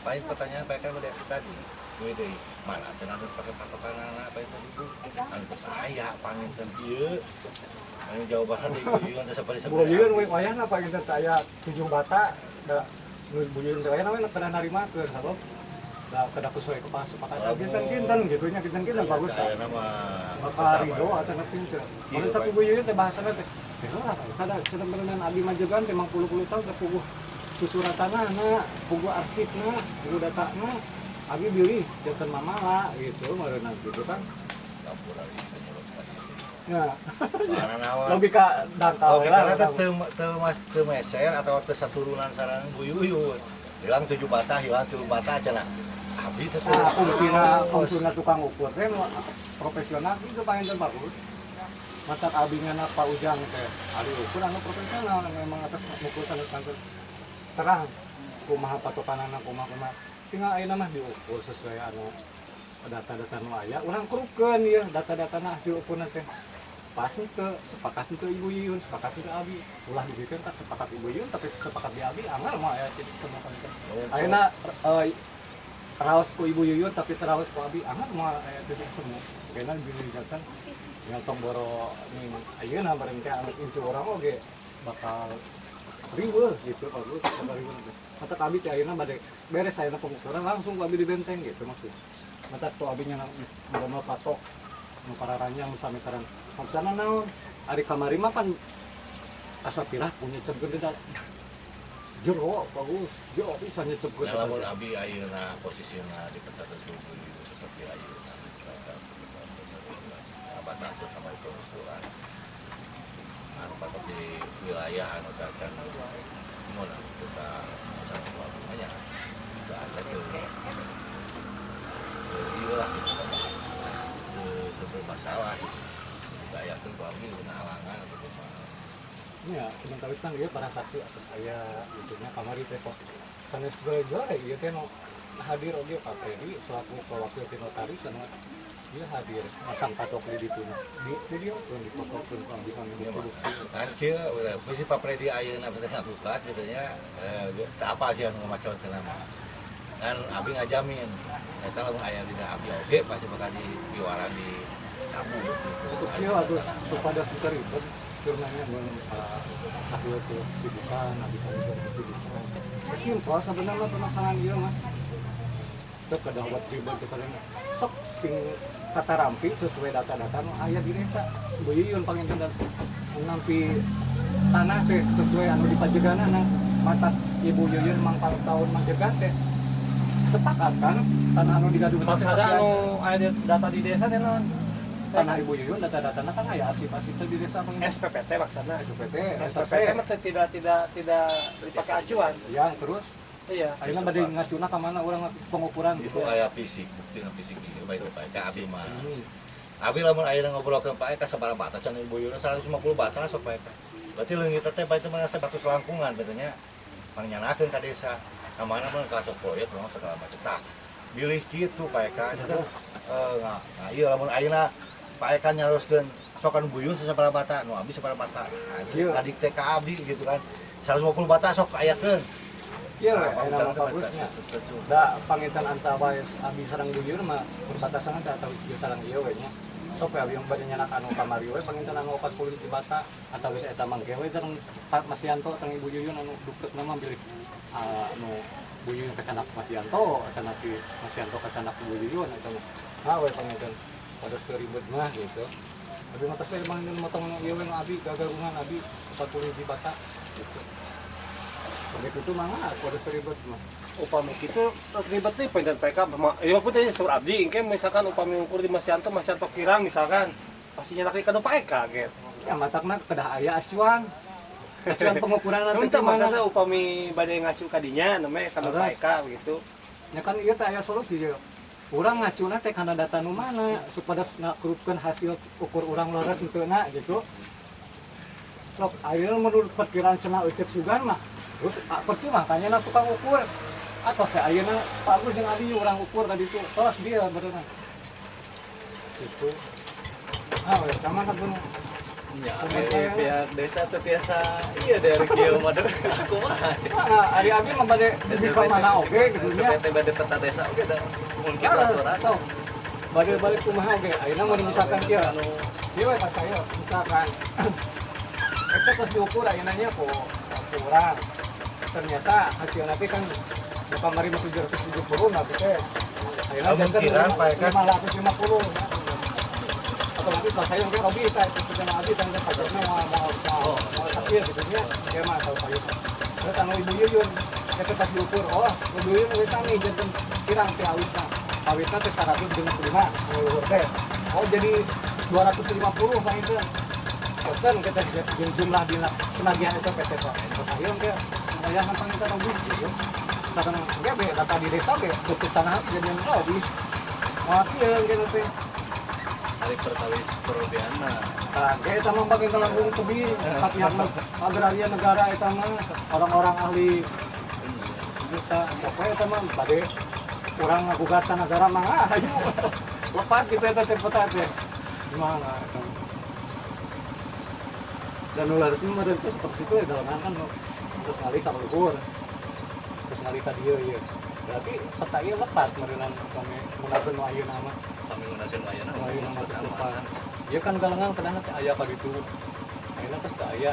C: paling pertanyaan Pak Eka pada tadi deui mana cenah pakai patokan apa itu ibu anu saya panginten ieu anu jawaban di buyut teh seperti
B: buyeur we wayahna panginten aya 7 bata da nu buyeur teh wayahna kada narimakeun sabab da kada sesuai kesepakatan kinten gitunya kinten bagus tah
C: nama
B: bakal ridho atau pinter mun saku buyeur teh bahasana teh kada cenah berenang abi majegan teh 50 tahun teh puguh susuratanana puguh arsipna puguh datana abi bilih janten mamala gitu meureunna gitu kan ya logika dangkal
C: karena teu meser atau teu saturunan sareng buyuyut hilang 7 bata hilang 3 bata cenah abdi teh
B: fungsina tukang ukur teh profesional itu panginten bagus matak abingana Pak Ujang teh ari ukur anu profesional memang atas ukur tanda terang kumaha patokanana kumaha tinggal ayeuna mah diukur sesuai anu data-data nu aya urang kurukeun ieu data-datana hasil ukurna teh pas teu sepakat teu Ibu Yuyun sepakat teu abi ulah dibikeun tah sepakat Ibu Yuyun tapi sepakat di abi anggar mah aya teu ayeuna raos ku Ibu Yuyun tapi teraos ku abi anggar mah aya teu ketemu kena dijakan yang tomboro nih ayeuna bareng teh anu incu urang oge bakal riweuh gitu bagus bakal riweuh mata abi teh ayeuna bade beres ayeuna pengukuran langsung ku abi di benteng gitu maksud mata tu abinya mau patok nu pararanjang nu sameteran maksudna naon ari kamari mah pan asa pirah punya cep gede jero bagus jero bisa nyecep gede
C: lamun abi ayeuna posisina di peta tersebut seperti ayeuna batas sama itu usulan anu patok di wilayah anu dakan mun kita satu waktunya enggak ada tuh masalah dibayarkan ku abdi guna halangan atau kumaha.
B: Ya, sementara kan dia para saksi atau saya itunya kamari teh kok sanes gore ieu teh nu hadir oge Pak Freddy selaku pewakil ti notaris anu dia hadir masang patok di ditu di video pun dipotokeun ku abdi kami bukti.
C: Kan kieu udah misi Pak Freddy ayeuna teh ngabukat gitu nya teu apa sih anu ngamacokeun mah. Kan abdi ngajamin eta lamun aya dina abdi oge pasti bakal diwaran di cabut gitu.
B: Untuk dia aduh supaya suka ribet turnanya mun sakieu teh sibukan abis sibukan. Simpel sebenarnya permasalahan ieu mah. Teu kada buat ribet teh paling sok sing kata rampi sesuai data-data nu aya di desa. Beuyeun panginten nampi tanah teh sesuai anu dipajeganana mata Ibu Yuyun mangpal tahun majegan teh sepakat kan tanah anu digaduh
E: maksudnya anu aya data di desa teh naon?
B: tanah Ibu Yuyun data-datana kan aya arsip-arsip di desa panginten.
E: SPPT maksudnya.
B: SPPT
E: SPPT mah tidak dipakai acuan.
B: yang terus
E: Iya.
B: ayeuna bade ngacuna ka mana urang pengukuran
C: Itu
B: gitu.
C: aya fisik, bukti na fisik ieu bae Pak Eka abdi mah. Abi lamun ayeuna ngobrolkeun Pak Eka sabaraha bata can Ibu Yuna 150 bata sok Pak Eka. Berarti leungit teh bae teh mah 100 langkungan betulnya pangyanakeun ka desa. Ka mana mah ka proyek urang segala macam. Tah, bilih kitu Pak Eka eta nah ieu lamun ayeuna Pak Eka nyaroskeun sokan buyun sabaraha bata, nu abdi sabaraha bata. Kadik teh ka abdi gitu kan. 150 bata sok ayakeun.
B: Iya, ayeuna mah bagusnya. Da panginten antara abdi sareng buyur mah perbatasan teh atawi geus sareng ieu we nya. Sok we abdi bade nyanak anu kamari we panginten anu 40 di bata atawi eta mangke we sareng Pak Masyanto sareng Ibu Yuyun anu duketna mah bilih anu Bu Yuyun kacanak Masyanto, canak Masyanto kacanak Bu Yuyun eta mah. Nah we panginten pada ribet mah gitu. Abi mah teh panginten motong ieu we abdi gagagungan abdi 40 di bata gitu. Begitu tuh mah pada ribet mah.
E: Upami kitu ribet nih pengen PK ieu pun teh sur abdi engke misalkan upami ukur di Masyanto Kirang misalkan pasti nyalaki ka Pak Eka gitu.
B: Ya matakna kedah aya acuan. Acuan pengukuran
E: Namun
B: nanti
E: teh maksudnya upami bade ngacu ka dinya namanya ka Pak Eka begitu.
B: Ya kan ieu teh aya solusi ya. Urang ngacuna teh kana data nu mana supaya ngakurupkeun hasil ukur urang leres enteuna gitu. Sok ayeuna menurut perkiraan cenah euceuk sugan mah terus percuma kanya tukang ukur atau saya ayeuna bagus jeung abdi urang ukur ka ditu tos dia berenang itu wes sama pun
A: Ya, dari pihak desa tuh biasa iya dari kieu mah kumaha.
B: ari abdi mah bade di ka mana oge gitu nya
A: Bade peta desa oge da mun kita
B: Harus,
A: aturan.
B: sok. Balik kumaha oge ayeuna mun misalkan kieu anu ieu we pas saya misalkan eta tos diukur ayeuna nya ku urang ternyata hasil nanti kan bukan mari 770 nanti teh ayeuna janten
C: Kira Pak Eka
B: 550 otomatis pas saya mungkin Robi teh dengan Abi dan pajaknya mau sakit gitu nya ya mah tahu saya terus anu Ibu Yuyun kita pas diukur Ibu Yuyun wis sami janten kirang teh awitna teh 125 teh jadi 250 Pak itu kan kita jumlah dina penagihan itu PT Pak saya mungkin bayangan pangitan Robi gitu sekarang enggak be data di desa be betul tanah jadi yang Robi mati ya gitu teh
A: Hari pertawis perobeana.
B: kayak sama pakai kelanggung tebi pihak agraria negara itu mah orang-orang ahli kita siapa itu mah bade orang ngagugatan negara mah ayo lepas kita itu cepet aja gimana itu dan ular semua dan itu seperti itu ya dalam kan terus ngali tak luhur terus ngali tak dia ya berarti peta iya lepat merenang kami menggunakan ayu nama
A: Kami menggunakan wayana.
B: ayu nama kesukaan ya kan galengan kadang teh aya ka ditu ayeuna teh teu aya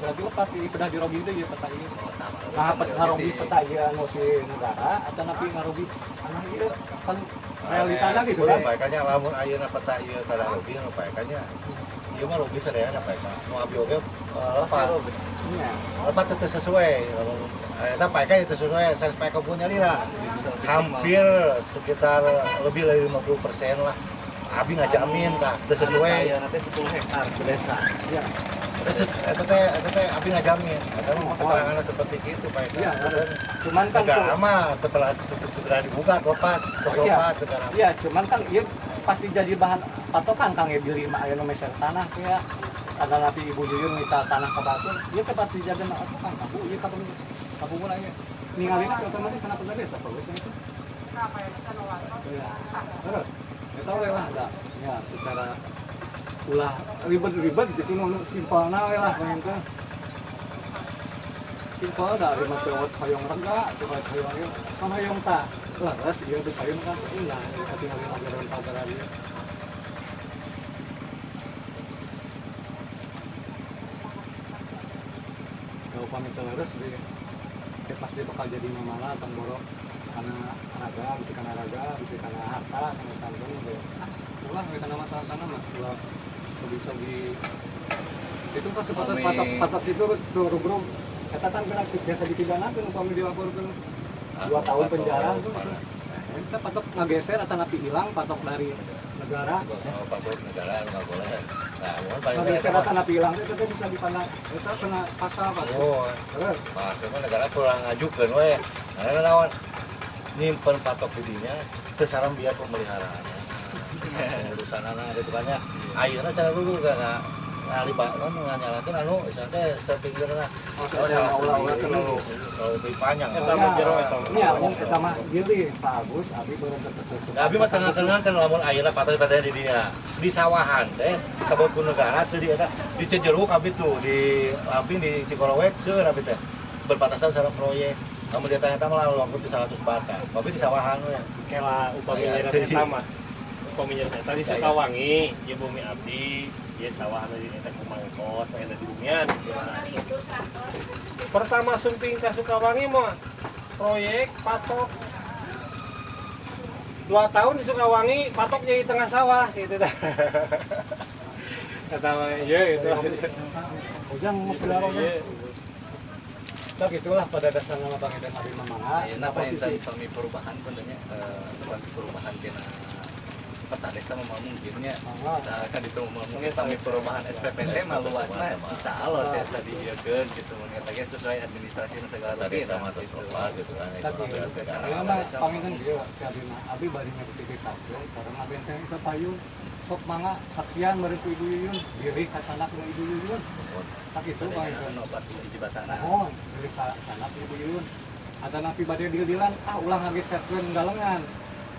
B: berarti lepas di pedah di Robi itu ya peta ieu nah ngarobi peta ieu anu si negara atau napi ngarobi anu ieu kan realitana gitu kan
C: Pak Eka nya lamun ayeuna peta ieu kada Robi nu Pak Eka nya ieu mah Robi sadayana Pak Eka nu abi oge lepas
B: iya
C: lepas teu sesuai eta Pak Eka itu sesuai saya Pak Eka punya lila hampir sekitar lebih dari 50% lah abi ngajamin tah teu sesuai
A: Ya nanti 10 hektar sedesa.
B: iya
C: eta teh abi ngajamin eta mah keteranganna seperti itu Pak Eka
B: iya cuman kan
C: negara mah setelah dibuka lepat
B: iya cuman kan ieu pasti jadi bahan patokan kang ya beli mah aya nu meser tanah kayak ada nanti ibu Yuyun ngical tanah ke batur ieu teh pasti jadi patokan kamu ieu kabunguna ieu ningalina otomatis kenapa tadi desa kalau itu ya terus ya tahu lah ada ya secara ulah ribet gitu nu simpelna we lah pengen teh simpel dari mah teuet hoyong rega coba hoyong ieu kan hoyong tah laras ieu teh hoyong kan ulah tinggal ngajaran pagaran ieu kalau pamit laras di pasti bakal jadi mamala tamboro karena raga bisa karena harta karena tanggung gitu ulah kita nama tanah mah ulah sogi itu kan sebatas patok itu rubrum kata kan kena biasa dipidanakeun upami dilaporkeun 2 tahun penjara itu kita patok ngageser atau napi hilang patok dari negara
C: patok negara nggak boleh nah
B: ngageser atau napi hilang itu bisa dipandang itu kena pasal apa terus
C: pas negara kurang ngajukeun we karena naon nyimpen patok didinya teu sareng biaya pemeliharaan urusan anak gitu kan ya ayeuna cara dulu karena libatkan nganyalakeun anu teh sepinggirna salah kalau lebih panjang
E: Eta mah jero eta.
B: iya kita mah gili Pak Agus abi beurang tertutup
C: abi mah tengah-tengah kan lamun ayeuna patok di dinya di sawahan teh sabotku negara teh di eta di Cijeruk abi tuh di Lamping di Cikolowek seueur abi teh berbatasan sareng proyek kamu dia tanya mah lalu di 100 bata tapi di sawahan we
E: Kela upami nyeres eta mah. Upami nyeres eta di Sukawangi, ieu bumi abdi, ieu sawahan di eta kumangkos, eta di bumian. Pertama sumping ka Sukawangi mah proyek patok 2 tahun di Sukawangi, patok jadi tengah sawah gitu dah. Eta mah ieu itu.
B: ujang mau pelaro nah gitulah pada dasarnya mah Bang Edan Abi Mamana
A: ayeuna posisi kami perubahan tentunya perubahan tina peta desa memungkinnya kan itu memungkinkan kami perubahan SPPT mah luasna bisa alot desa dieukeun gitu mun eta ge sesuai administrasi nu segala
C: desa mah
A: gitu.
C: gitu kan
B: tapi karena mah panginten dia Abi bari ngerti-ngerti karena benteng itu payung sok mangga saksian bari ku Ibu Yuyun diri ka sanak nu Ibu Yuyun tak itu panginten
A: obat di batana
B: mohon diri ka sanak Ibu Yuyun ada napi bade dil-dilan ulah ngageserkeun galengan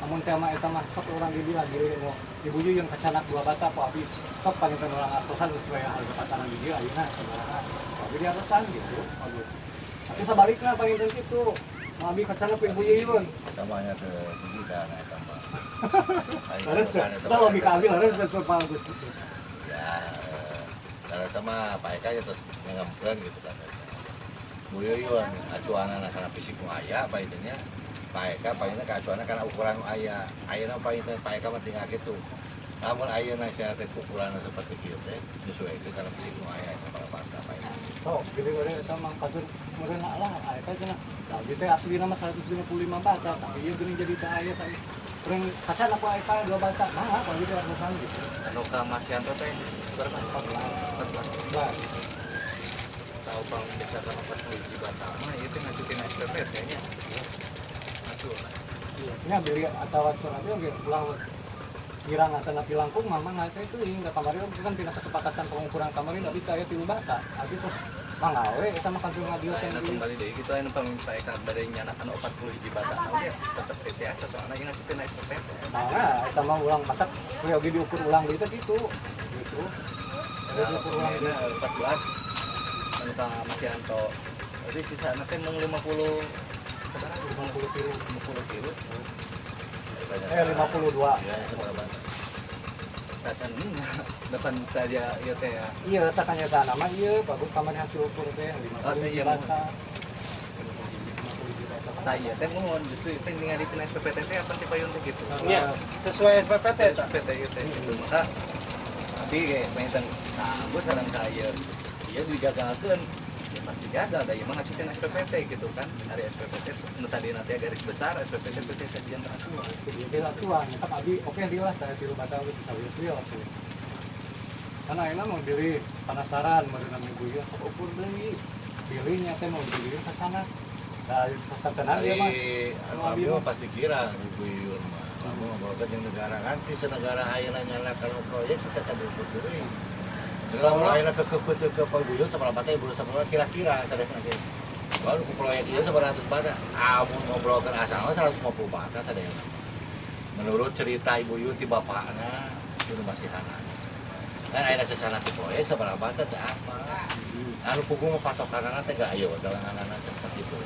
B: namun tema eta mah sok urang didilan diri nu Ibu Yuyun ka sanak 2 bata ku Abi sok panginten urang atosan sesuai harga pasaran di dieu ayeuna sabaraha Abi di atosan gitu bagus tapi sabalikna panginten kitu Abi ka sanak ku Ibu Yuyun
C: tamanya teh pendidikan eta mah
B: harus kita logika Abi harus bersopan gitu
C: ya kalau sama Pak Eka ya terus ngampeun gitu kan Bu Yuyun acuanana karena fisik nu aya apa itunya Pak Eka palinna ka acuanana karena ukuran nu aya ayeuna Pak Eka mah tinggal gitu namun ayeuna sia teh ukuranna seperti kieu teh disesuaikeun karena fisik nu aya sabaraha Pak Eka
B: oh jadi gore eta mah kadur meurena lah eta cenah jadi teh aslina mah 155 bata tapi ieu geuning jadi teh aya saya Pring kaca aku Eka 2 bata nah kalau gitu atusan gitu
A: anu ka Mas Yanto teh berapa 14 tahu Bang desa kan 40 bata mah ieu teh ngajukeun SPPT nya atuh
B: nya beli atau surat itu ge ulang kirang atau napi langkung mama ngaca itu hingga kemarin kan tidak kesepakatan pengukuran kemarin tapi kayak 3 bata tapi terus manggawe eta mah kantor radio teh
A: kembali deui kitu anu paminta Eka bade nyanakan 40 bata nah dia tetep TTA soalna ieu ngajukeun SPPT
B: nah eta mah ulang batak we oge diukur ulang deui teh gitu ada diukur ulang deui
A: 14 anu ka Mas Yanto jadi sisa teh mung 50 sekarang 50 kilo
B: 52
C: ya sabaraha
A: kacan depan saja ieu teh ya
B: iya letaknya tanah mah iya bagus kamar hasil ukur teh 50 bata
A: nah iya teh mohon justru teh ningali tina SPPT teh apa teh payun teh gitu
E: Nya sesuai SPPT eta.
A: SPPT ieu teh gitu maka tapi kayak pengen gue sareng ka ieu ieu digagalkeun ya pasti gagal da ieu mah ngajukeun SPPT gitu kan dari SPPT nu tadi nanti garis besar SPPT teh teh sajian rasuah
B: jadi latuan tak abi oke dia lah saya 3 bata itu sawit trio karena enak mau diri penasaran mau dengan Ibu Yuyun sok ukur deui pilihnya teh mau diri ke sana nah pas tenan dia mah
C: anu abi mah pasti kira Ibu Yuyun mah kamu ngobrolkan yang negara ganti senegara ayeuna nyana kalau proyek kita cabut deui. Kalau ayeuna ke paguyun sabaraha teh ibu sabaraha kira-kira sadayana ge. Baru ku proyek ieu 900 bata. Amun ngobrolkan asal mah 150 bata sadayana. Menurut cerita ibu Yun ti bapakna itu masih anak. Kan ayeuna sesana ti proyek sabaraha bata teh apa? Anu pugu mah patokanana teh gak ayo dalanganana teh sakitu.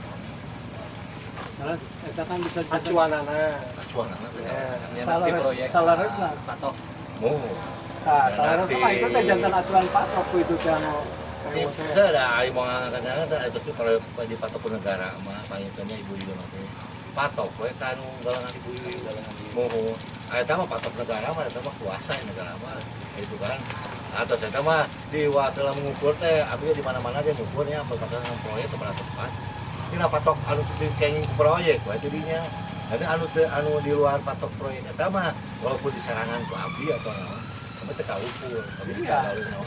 B: Karena eta kan bisa
E: acuanana
C: Asuanana teh.
A: Nanti proyek
B: salaresna.
A: patok.
C: Moh.
B: Nah, salaresna mah itu teh jantan acuan patok ku itu teh anu.
C: Itu ada ari mau kadang-kadang teh itu proyek di patok ku negara mah pangitanya ibu Yun teh. Patok we kan galangan ibu Yun galangan. Moh. Eta mah patok negara mah eta mah kuasa negara mah. Itu kan. Atau saya mah di waktu mengukur teh abi di mana-mana dia mengukurnya apakah proyek seberapa tepat. Tina patok anu dikenging proyek wae tidinya. Ada anu di luar patok proyek eta mah walaupun diserangan ku abdi atau naon, tapi teu kaukur. Tapi
B: Iya.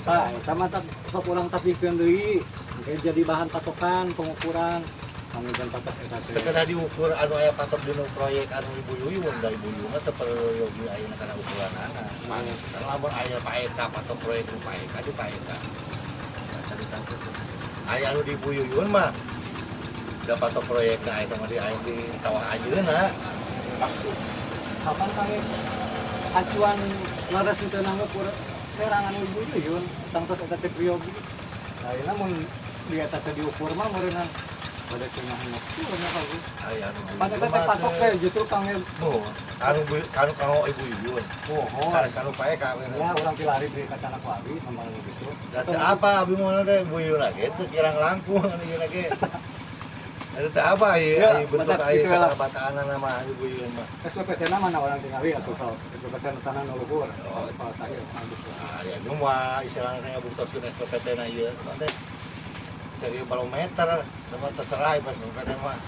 B: Pak, sama tak sok urang tapikeun deui. Engke jadi bahan patokan pengukuran. Kami dan patok eta teh.
C: Sekedar diukur anu aya patok dina proyek anu Ibu Yuyun da Ibu Yuyun teh perlu yogi ayeuna kana ukuranana. Karena lamun aya paeka patok proyek nu paeka di paeka. Bisa ditangkep. Aya anu di Ibu Yuyun mah da patok proyekna eta mah di aya di sawah ajeuna.
B: Kapan kami acuan laras itu ngukur serangan ibu Yuyun tangtos eta teh priyogi. Ayeuna mun di eta teh diukur mah meureunna pada cenah nafsu nya kagu.
C: Aya anu di
B: Pada teh patok teh justru kangge
C: Nuh, anu kanggo Ibu Yuyun.
B: oh.
C: Sanes kanu paeka we.
B: Ya urang pilari di kacana ku abi kembali gitu.
C: Dan teu apa abi mau teh Ibu Yuyun lagi teu kirang langkung anu ieu lagi. Ada teu apa
B: Ya,
C: ieu bentuk
B: badak
C: aya
B: gitu lah.
C: sahabatana nama Ibu Yuyun mah.
B: SPPT na mana orang tinggali atau soal SPPT tanah nuluhur. Kalau saya
C: Ah, ya nu mah istilahna teh ngabuktoskeun SPPT na ieu teh. Seri barometer, sama terserah pas SPPT mah.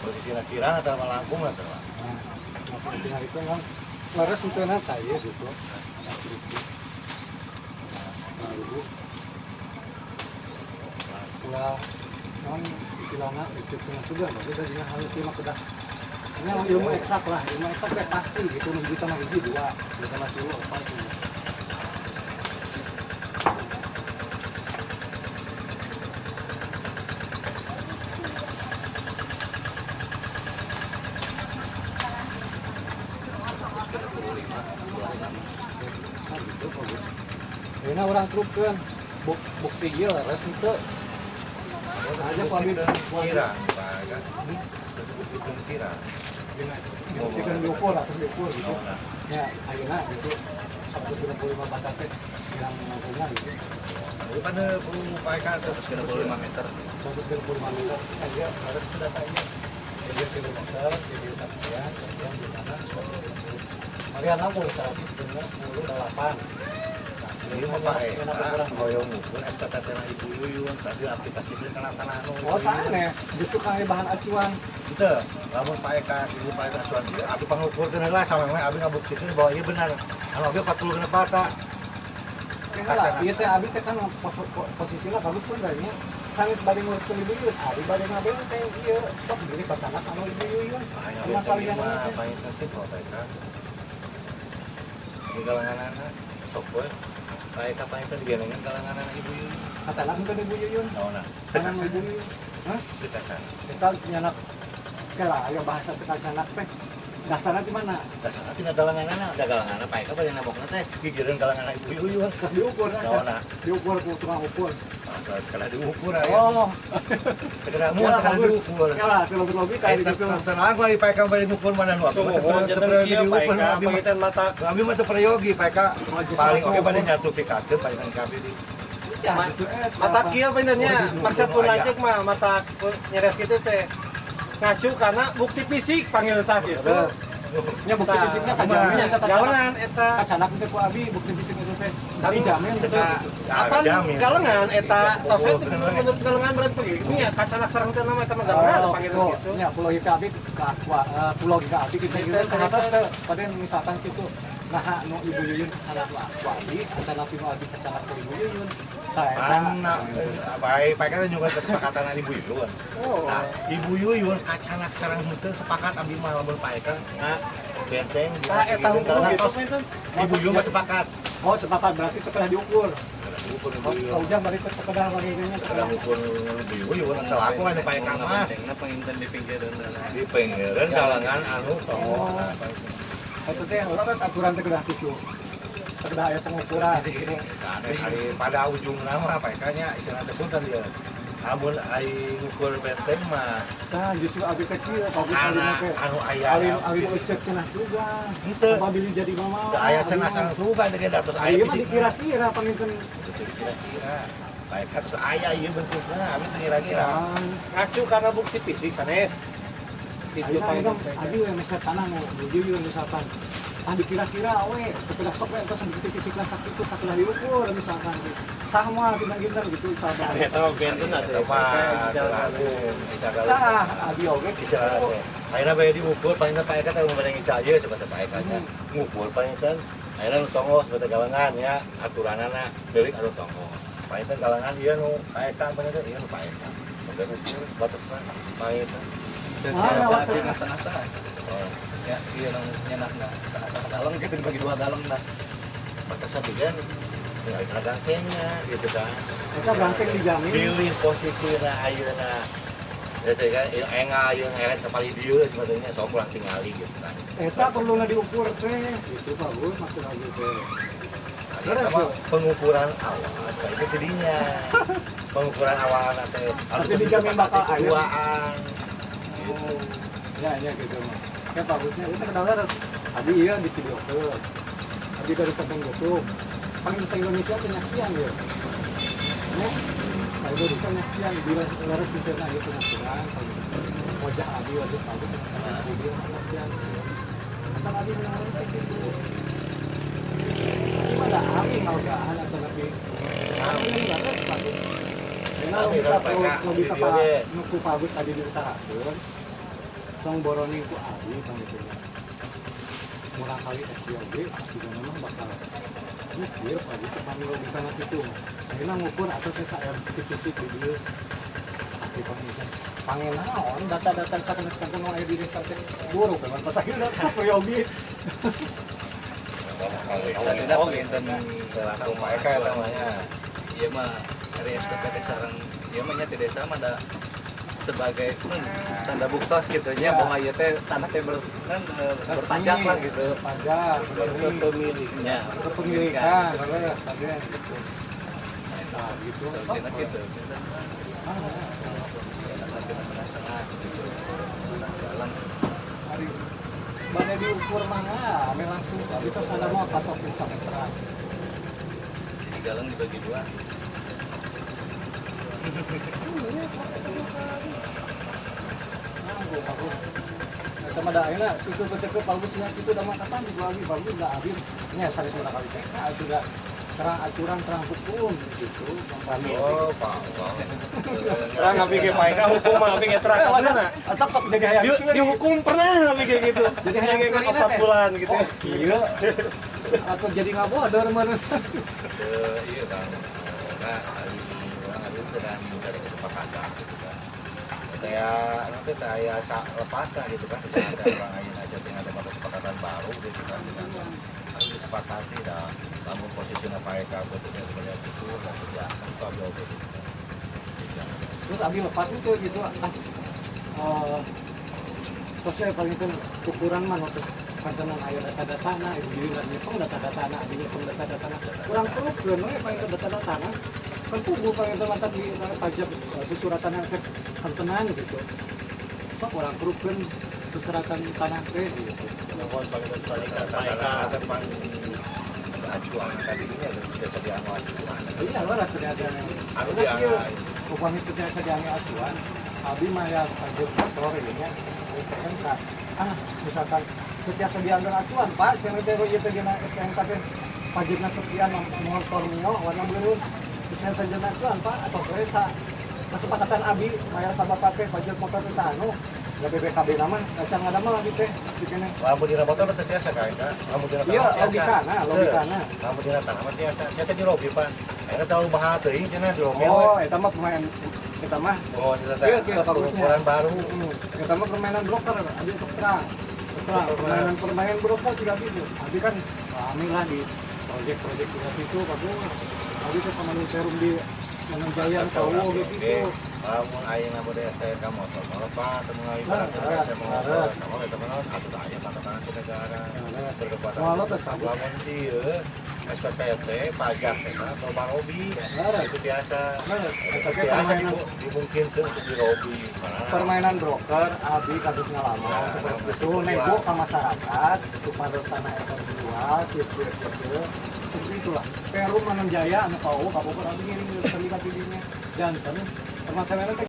C: Posisina kirang atau langkung atau
B: Nah, tinggal itu kan laras itu na saya gitu. Lalu pula non istilahnya itu juga bagus tadinya harus cuma kedah ini ilmu eksak lah ilmu eksak kayak pasti gitu 6 juta mah hiji 2 juta mah 10 apa itu ini orang trukkan bukti gil res itu aja Pak Abid
C: kirang, Pak kan. Itu kirang.
B: buktikan diukur atau diukur gitu ya ayeuna gitu 135 batak teh yang mampunya gitu
C: Daripada perlu paeka terus
A: 35 meter.
B: 135 meter aja harus datanya jadi kilometer jadi sampean sampean di mana Mariana mau 198
C: Ini mah paeka, hoyong ukur SPPT na Ibu Yuyun, tadi aplikasi beli kana tanah anu.
B: oh sana justru kang bahan acuan
C: Itu, lamun paeka, ibu paeka acuan dia, abi pangukurkeun heula sama we abi ngabuktikeun bahwa ieu benar. Anu abi 40 genep bata.
B: lah ieu teh abi teh kan posisinya bagus pun nya sanggeus bade nguruskeun Ibu Yuyun abi bade ngabeng teh ieu sok diri pacanak anu Ibu Yuyun
C: Hanya
B: cuma salian
C: mah
B: teh
C: intensif kok paeka. Di kalanganana sok we. Paeka paeka digelengan kalanganan Ibu Yuyun.
B: pacanak teh Ibu Yuyun
C: Naona?
B: tangan Ibu Yuyun hah
C: Dekat.
B: kita nyanak kela aya bahasa kita canak teh dasarnya di mana
C: Dasarna tina kalanganana, da kalanganana paeka bade nabokna teh gigireun kalanganan Ibu Yuyun.
B: terus diukur
C: Naona?
B: diukur ku tukang ukur
C: Kalau diukur aya.
B: oh
C: Tegara mu teh diukur.
B: kela logika di situ
C: Tenang aku paeka bade ngukur mana nu.
E: Sumohon jantan kieu paeka pangitan mata
C: Abi mah teu prayogi paeka paling oge bade nyatu pikakeun paling kabeh di.
B: ya justru
E: mata kieu benernya maksud pun lanjut mah mata nyeres gitu teh ngacu karena bukti fisik panggil tah gitu
B: nya bukti fisiknya kajamin eta
E: galengan eta
B: kacanak teh ku abi bukti fisik itu teh
E: Tapi
B: dijamin gitu
E: apa galengan eta tos menurut galengan berarti ini ya kacanak sareng teh nama eta mah galengan panggil gitu
B: ya pulau Ika abi ke aqua pulau Ika abi kita gitu ke atas teh pada misalkan gitu nah nu Ibu Yuyun kacanak ku aqua abi antara nu abi kacanak ku Ibu Yuyun
C: Karena baik paeka juga kesepakatan Ibu Yuyun. Nah, Ibu Yuyun kacanak sareng henteu sepakat abi mah lamun paeka. Nah, benteng
E: Tah eta hukum gitu
C: tos
E: pinten.
C: ibu Yu mah sepakat.
B: Oh sepakat berarti setelah diukur.
C: Ukur
B: Oh,
C: ibu Yu.
B: ujang berarti sekedar bagiannya
C: Sekarang ukur ibu Yu kan teu aku kan Pak Eka mah
A: bentengna penginten di pinggiran
C: di pinggiran kalangan anu tonggo.
B: Itu teh orang aturan teh kedah tujuh. Kedah aya pengukuran gitu.
C: Hari pada ujung nama Pak Eka nya istilah teh punten dia. Amun ai ngukur benteng mah
B: Nah, justru abi kecil bagus kali
C: anak
B: make.
C: anu aya
B: Alim alim ecek cenah suga.
C: Henteu.
B: Apabila jadi mama.
C: teu aya cenah sareng suga teh datos aya
B: Ayo mah
C: bisik.
B: dikira-kira panginten.
C: Itu kira-kira. Baik terus aya ieu bentukna abi teu kira-kira.
E: Ngacu karena bukti fisik sanes. Itu
B: Ayo
E: paling
B: dong, abi yang bisa tanah mau bujur misalkan. Ah dikira-kira we, kepedak sok we terus bukti fisik lah sakit itu sakilah diukur misalkan. Sama tinggal gitu sabar.
E: eta mah benten atuh.
C: Apa aku bisa kalau
B: Tah, abi oge
C: bisa teh. Ayeuna bae diukur paling Pak Eka teh mun ngisa ieu seperti Pak Eka nya. Ngukur paling teh ayeuna nu tonggo seperti galengan ya aturanana delik anu tonggo. Paling teh galengan ieu nu Pak Eka paling teh ieu nu Pak Eka. Udah ukur batasna paling teh.
A: dan
B: Ah,
A: biasa
B: lewat
A: di
B: tengah.
A: tengah-tengah ya iya nang nyenakna tengah-tengah dalam gitu dibagi dua dalam dah
C: Batasna pigan tinggal gangsengnya gitu kan.
B: Kita gangseng dijamin.
C: Pilih posisina ayeuna. Ya saya kan enga ayeuna ngeret ka pali dieu sebetulnya sok ulang tingali gitu kan.
B: Eta perlu diukur teh. Itu bagus maksud abi teh.
C: Ada sama pengukuran awal, itu jadinya pengukuran awal nanti.
B: Tapi dijamin bakal aya.
C: Keduaan.
B: Ya, ya gitu mah. Ya bagusnya itu kedua harus abi iya di video tuh. Abi dari konten YouTube. Paling bisa Indonesia teh nyaksian dia. Ya. Saya Indonesia nyaksian bila laras internet gitu nyaksian. Wajah abi wajah bagus sama video nyaksian. Kata abi menang laras gitu. Gimana abi ngagaan atau nabi? Abi enggak ada bagus. Karena kita perlu lebih ke nuku bagus tadi diutarakan. Tong boroni ku abi tong itu. Murah kali SDOG pasti memang bakal mikir pagi sekali lebih karena itu. Akhirnya ngukur atau saya fisik di dia. Tapi pengen pangen naon data-data sakeun-sakeun nu aya di desa teh buruk kan pas akhirnya priyogi.
A: tadi penginten
C: Langsung Pak Eka namanya.
A: iya mah dari SPP sareng iya mah nya di desa mah ada sebagai tanda buktos gitu nya bahwa ieu teh tanah teh berpajak lah gitu
B: Pajak,
A: pemiliknya
B: kepemilikan, ya, tadi gitu. Nah, gitu.
A: enak gitu
B: Hari badai diukur mana? Ame langsung. Tapi terus ada mau patok bisa meteran.
A: di galang dibagi dua
B: Sama ada enak, itu betul bagusnya itu udah kapan juga lagi bagus nggak habis. Ini asal itu kali teh, itu udah terang aturan terang hukum gitu. Kami.
C: Oh, Pak.
E: Terang ngapi ge Pak Eka hukum mah ngapi ge terang kasana.
B: Atau sok jadi hayang
E: Dihukum pernah ngapi ge gitu.
B: Jadi
E: Hayang
B: hayang
E: ge
B: sekali
E: 4 bulan gitu.
B: Iya. Atau jadi nggak bodor mana?
C: Iya kan. Nah, orang itu sudah dari kesepakatan gitu kan. Kayak nanti kayak lepatnya gitu kan. Misalnya ada orang lain aja tinggal ada kesepakatan baru gitu kan. Misalnya harus disepakati dah. Namun posisinya Pak Eka betulnya sebenarnya itu dan ya itu ambil gitu.
B: Terus ambil lepas itu gitu. Terus saya paling itu ukuran mana terus kantonan ayo data-data nah ibu jadi nggak nyepeng data-data nah ini nyepeng data-data nah kurang perlu belum ya paling itu data-data nah kan tuh paling itu mantan di pajak sesuratan yang kantonan gitu so kurang perlu kan sesuratan tanah teh gitu
E: Mohon panggil Pak Eka.
C: Kata depan acuan tadi ini ada biasa dianggap acuan.
B: iya lo rasa ada
C: Anu dianggap.
B: upah itu biasa dianggap acuan abi mah ya pajak motor ini ya STNK misalkan setiap dianggap acuan pak cewek-cewek itu gina STNK teh pajaknya sekian motor mio warna biru setiap saja acuan pak atau saya kesepakatan abi bayar sama pakai pajak motor itu anu ya BPKB nama kacang ada mah lagi teh si kene
C: Lampu dina motor teh tiasa kae kan. Lampu dina
B: iya
C: tanah
B: logikana
C: Lampu dina tanah mah tiasa. Tiasa di lobi pan. Ayeuna terlalu bahaya teuing cenah di lobi.
B: oh eta mah pemain eta mah
C: Oh, itu
B: iya
C: teh
B: iya bagusnya
C: ukuran baru.
B: eta mah permainan broker ada untuk terang Nah, permainan broker juga gitu. Abi kan rame lah di proyek-proyek juga itu, bagus. Abi tuh sama Lunterum di Mananjaya Sawo gitu.
C: Lamun ayeuna bade STNK motor melepas teu mengawi barang saya mau sama eta mah atuh aya patokan ti negara. Berdekatan. Lamun dieu SPPT pajak eta loba robi. Itu biasa. Itu biasa dimungkinkeun untuk dirobi.
B: Permainan broker, Abi kasus ngalaman seperti itu, nego ke masyarakat supados tanah eta dijual, gitu. Seperti itulah. Perum Mananjaya anu kau kabupaten Abi ngiring terlibat di dinya. Jantan permasalahan